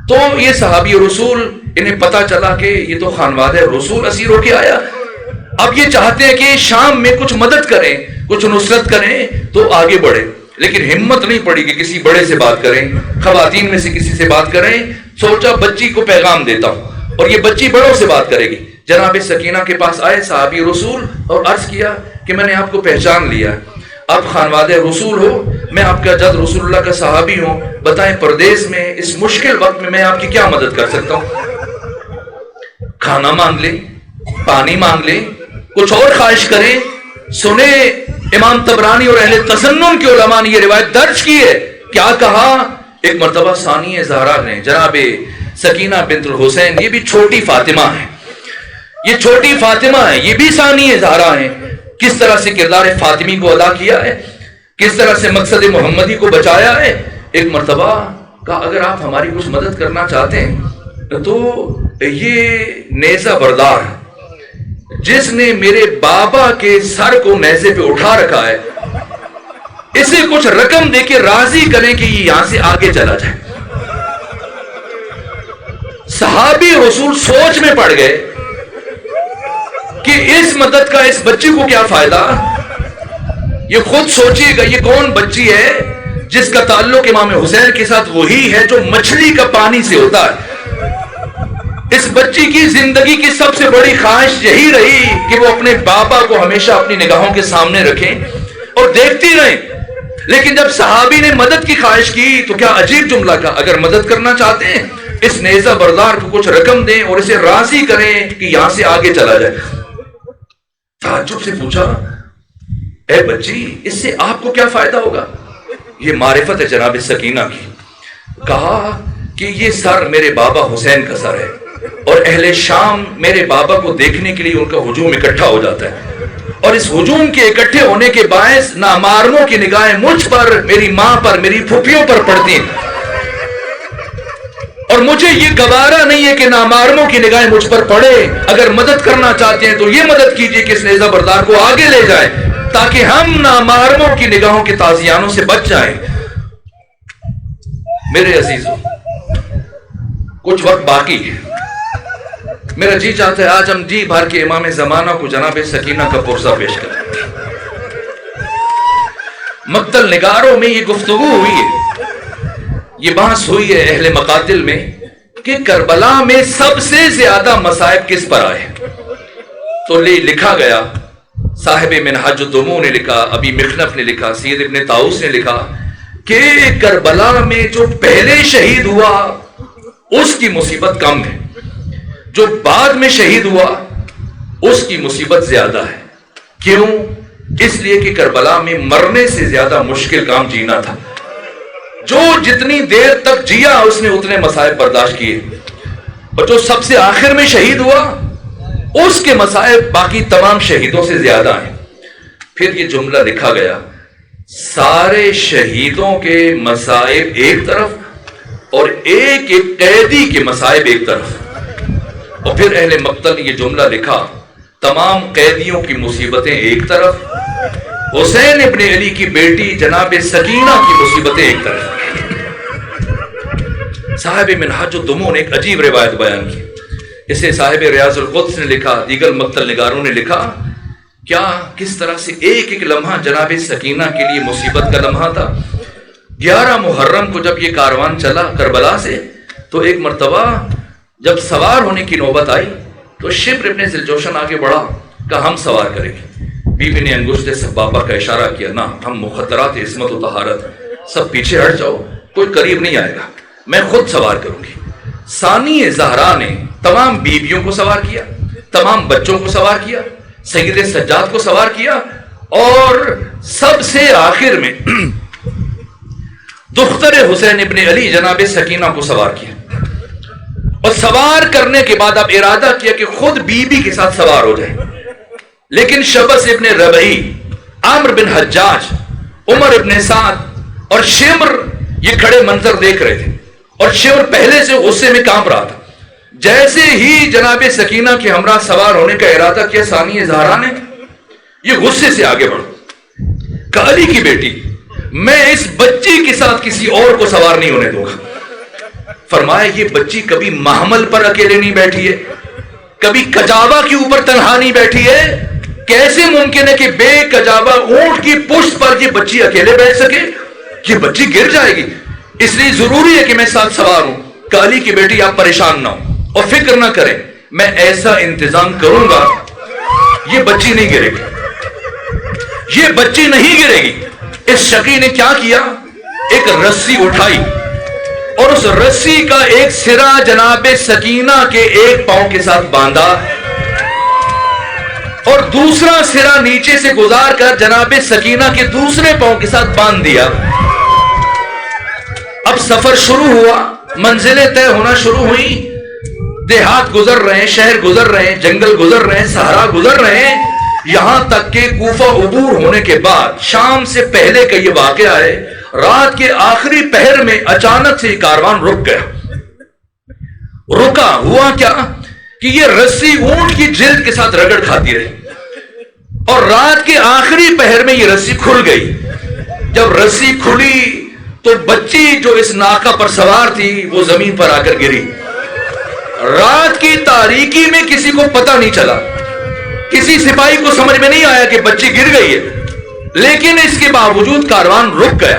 تو یہ صحابی رسول، انہیں پتا چلا کہ یہ تو خانوادہ رسول اسیر ہو کے آیا. اب یہ چاہتے ہیں کہ شام میں کچھ مدد کریں، کچھ نصرت کریں تو آگے بڑھیں، لیکن ہمت نہیں پڑی کہ کسی بڑے سے بات کریں، خواتین میں سے کسی سے بات کریں. سوچا بچی کو پیغام دیتا ہوں، اور یہ بچی بڑوں سے بات کرے گی. جناب سکینہ کے پاس آئے صحابی رسول اور عرض کیا کہ میں نے آپ کو پہچان لیا، آپ خانوادہ رسول ہو، میں آپ کا جد رسول اللہ کا صحابی ہوں، بتائیں پردیس میں اس مشکل وقت میں آپ کی کیا مدد کر سکتا ہوں. کھانا مانگ لیں، پانی مانگ لیں، کچھ اور خواہش کریں. سنیں امام طبرانی اور اہل تسنن کے علماء نے یہ روایت درج کی ہے. کیا کہا؟ ایک مرتبہ ثانی زہرا نے جناب سکینہ بنت الحسین، یہ بھی چھوٹی فاطمہ ہے، یہ چھوٹی فاطمہ ہے، یہ بھی ثانی زہرا ہیں، کس طرح سے کردار فاطمی کو ادا کیا ہے، کس طرح سے مقصد محمدی کو بچایا ہے. ایک مرتبہ کہا اگر آپ ہماری کچھ مدد کرنا چاہتے ہیں تو یہ نیزہ بردار جس نے میرے بابا کے سر کو نیزے پہ اٹھا رکھا ہے، اسے کچھ رقم دے کے راضی کریں کہ یہ یہاں سے آگے چلا جائے. صحابی رسول سوچ میں پڑ گئے کہ اس مدد کا اس بچی کو کیا فائدہ. یہ خود سوچیے گا یہ کون بچی ہے جس کا تعلق امام حسین کے ساتھ وہی ہے جو مچھلی کا پانی سے ہوتا ہے۔ اس بچی کی زندگی کی سب سے بڑی خواہش یہی رہی کہ وہ اپنے بابا کو ہمیشہ اپنی نگاہوں کے سامنے رکھیں اور دیکھتی رہیں۔ لیکن جب صحابی نے مدد کی خواہش کی تو کیا عجیب جملہ کہا، اگر مدد کرنا چاہتے ہیں اس نیزہ بردار کو کچھ رقم دیں اور اسے راضی کریں کہ یہاں سے آگے چلا جائے۔ تعجب سے پوچھا، اے بچی اس سے آپ کو کیا فائدہ ہوگا؟ یہ معرفت ہے جناب سکینہ کی۔ کہا کہ یہ سر میرے بابا حسین کا سر ہے اور اہل شام میرے بابا کو دیکھنے کے لیے ان کا ہجوم اکٹھا ہو جاتا ہے، اور اس ہجوم کے اکٹھے ہونے کے باعث نامعلوموں کی نگاہیں مجھ پر، میری ماں پر، میری پھوپھیوں پر پڑتی ہیں، اور مجھے یہ گوارا نہیں ہے کہ نامعلوموں کی نگاہیں مجھ پر پڑے۔ اگر مدد کرنا چاہتے ہیں تو یہ مدد کیجئے کہ اس نیزہ بردار کو آگے لے جائیں تاکہ ہم نامعلوموں کی نگاہوں کے تازیانوں سے بچ جائیں۔ میرے عزیزوں، کچھ وقت باقی ہے، میرا جی چاہتا ہے آج ہم جی بھر کے امام زمانہ کو جناب سکینہ کا پرسہ پیش کریں۔ مقتل نگاروں میں یہ گفتگو ہوئی ہے، یہ بحث ہوئی ہے اہل مقاتل میں کہ کربلا میں سب سے زیادہ مصائب کس پر آئے، تو لکھا گیا، صاحب منہاج الدموع نے لکھا، ابی مخنف نے لکھا، سید ابن طاؤس نے لکھا کہ کربلا میں جو پہلے شہید ہوا اس کی مصیبت کم ہے، جو بعد میں شہید ہوا اس کی مصیبت زیادہ ہے۔ کیوں؟ اس لیے کہ کربلا میں مرنے سے زیادہ مشکل کام جینا تھا۔ جو جتنی دیر تک جیا اس نے اتنے مصائب برداشت کیے، اور جو سب سے آخر میں شہید ہوا اس کے مصائب باقی تمام شہیدوں سے زیادہ ہیں۔ پھر یہ جملہ لکھا گیا، سارے شہیدوں کے مصائب ایک طرف اور ایک ایک قیدی کے مصائب ایک طرف، اور پھر اہل مقتل نے یہ جملہ لکھا، تمام قیدیوں کی مصیبتیں ایک طرف، حسین ابن علی کی بیٹی جناب سکینہ کی مصیبتیں ایک طرف۔ صاحب منہاج الدموع نے ایک عجیب روایت بیان کی، اسے صاحب ریاض القدس نے لکھا، دیگر مقتل نگاروں نے لکھا، کیا کس طرح سے ایک ایک لمحہ جناب سکینہ کے لیے مصیبت کا لمحہ تھا۔ 11 محرم کو جب یہ کاروان چلا کربلا سے تو ایک مرتبہ جب سوار ہونے کی نوبت آئی تو شبر ابن ذوالجوشن آگے بڑھا، کہا ہم سوار کریں گے۔ بیوی نے انگشت سبابہ کا اشارہ کیا، نہ ہم مخدرات عصمت و طہارت، سب پیچھے ہٹ جاؤ، کوئی قریب نہیں آئے گا، میں خود سوار کروں گی۔ ثانی زہرا نے تمام بیویوں کو سوار کیا، تمام بچوں کو سوار کیا، سید سجاد کو سوار کیا، اور سب سے آخر میں دختر حسین ابن علی جناب سکینہ کو سوار کیا، اور سوار کرنے کے بعد اب ارادہ کیا کہ خود بیوی کے ساتھ سوار ہو جائے، لیکن شبس ابن ربعی، عامر بن حجاج، عمر ابن سعد اور شمر یہ کھڑے منظر دیکھ رہے تھے، اور شمر پہلے سے غصے میں کانپ رہا تھا۔ جیسے ہی جناب سکینہ کے ہمراہ سوار ہونے کا ارادہ کیا، ثانی زہرا نے یہ غصے سے آگے بڑھا، کہ علی کی بیٹی، میں اس بچی کے ساتھ کسی اور کو سوار نہیں ہونے دوں گا۔ فرمایا یہ بچی کبھی محمل پر اکیلے نہیں بیٹھی ہے، کبھی کجاوا کے اوپر تنہا نہیں بیٹھی ہے، کیسے ممکن ہے کہ بے کجاوا اونٹ کی پشت پر یہ بچی اکیلے بیٹھ سکے؟ یہ بچی گر جائے گی، اس لیے ضروری ہے کہ میں ساتھ سوار ہوں۔ کہ علی کی بیٹی آپ پریشان نہ ہو اور فکر نہ کریں، میں ایسا انتظام کروں گا یہ بچی نہیں گرے گی، یہ بچی نہیں گرے گی۔ اس شقی نے کیا کیا، ایک رسی اٹھائی اور اس رسی کا ایک سرا جناب سکینہ کے ایک پاؤں کے ساتھ باندھا اور دوسرا سرا نیچے سے گزار کر جناب سکینہ کے دوسرے پاؤں کے ساتھ باندھ دیا۔ اب سفر شروع ہوا، منزلیں طے ہونا شروع ہوئی، دیہات گزر رہے ہیں، شہر گزر رہے ہیں، جنگل گزر رہے ہیں، صحرا گزر رہے ہیں، یہاں تک کہ کوفہ عبور ہونے کے بعد شام سے پہلے کا یہ واقعہ ہے، رات کے آخری پہر میں اچانک سے یہ کاروان رک گیا۔ رکا ہوا کیا کہ یہ رسی اونٹ کی جلد کے ساتھ رگڑ کھاتی رہی، اور رات کے آخری پہر میں یہ رسی کھل گئی۔ جب رسی کھلی تو بچی جو اس ناقہ پر سوار تھی وہ زمین پر آ کر گری۔ رات کی تاریکی میں کسی کو پتہ نہیں چلا، کسی سپاہی کو سمجھ میں نہیں آیا کہ بچی گر گئی ہے، لیکن اس کے باوجود کاروان رک گیا۔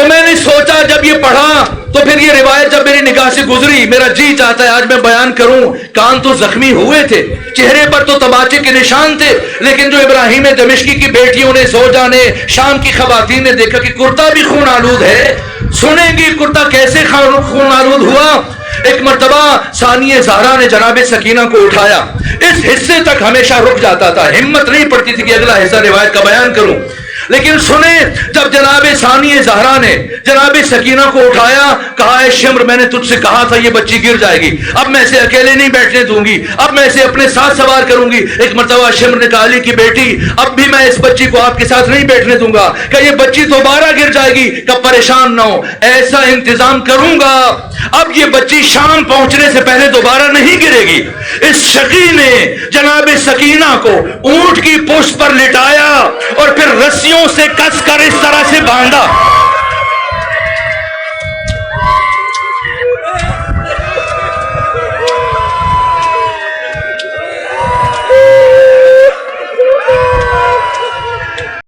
تو میں نے سوچا جب یہ پڑھا تو پھر یہ روایت جب میری نگاہ سے گزری، میرا جی چاہتا ہے آج میں بیان کروں. کان تو زخمی ہوئے تھے، چہرے پر تو تماچے کے نشان تھے، لیکن جو ابراہیم دمشقی کی بیٹیوں نے، زوجہ نے، شام کی خواتین نے دیکھا کہ کرتا بھی خون آلود ہے. سنیں گی کرتا کیسے خون آلود ہوا. ایک مرتبہ ثانیہ زہرا نے جناب سکینہ کو اٹھایا، اس حصے تک ہمیشہ رک جاتا تھا، ہمت نہیں پڑتی تھی کہ اگلا حصہ روایت کا بیان کروں. لیکن سنیں، جب جناب ثانیہ زہرا نے جناب سکینہ کو اٹھایا، کہا اے شمر میں نے تجھ سے کہا تھا یہ بچی گر جائے گی، اب میں اسے اکیلے نہیں بیٹھنے دوں گی، اب میں اسے اپنے ساتھ سوار کروں گی. ایک مرتبہ شمر نے کہا علی کی بیٹی اب بھی میں اس بچی کو آپ کے ساتھ نہیں بیٹھنے دوں گا، کہ یہ بچی دوبارہ گر جائے گی، کہ پریشان نہ ہو، ایسا انتظام کروں گا اب یہ بچی شام پہنچنے سے پہلے دوبارہ نہیں گرے گی. اس شقی نے جناب سکینہ کو اونٹ کی پشت پر لٹایا اور پھر رسیوں سے کس کر اس طرح سے باندھا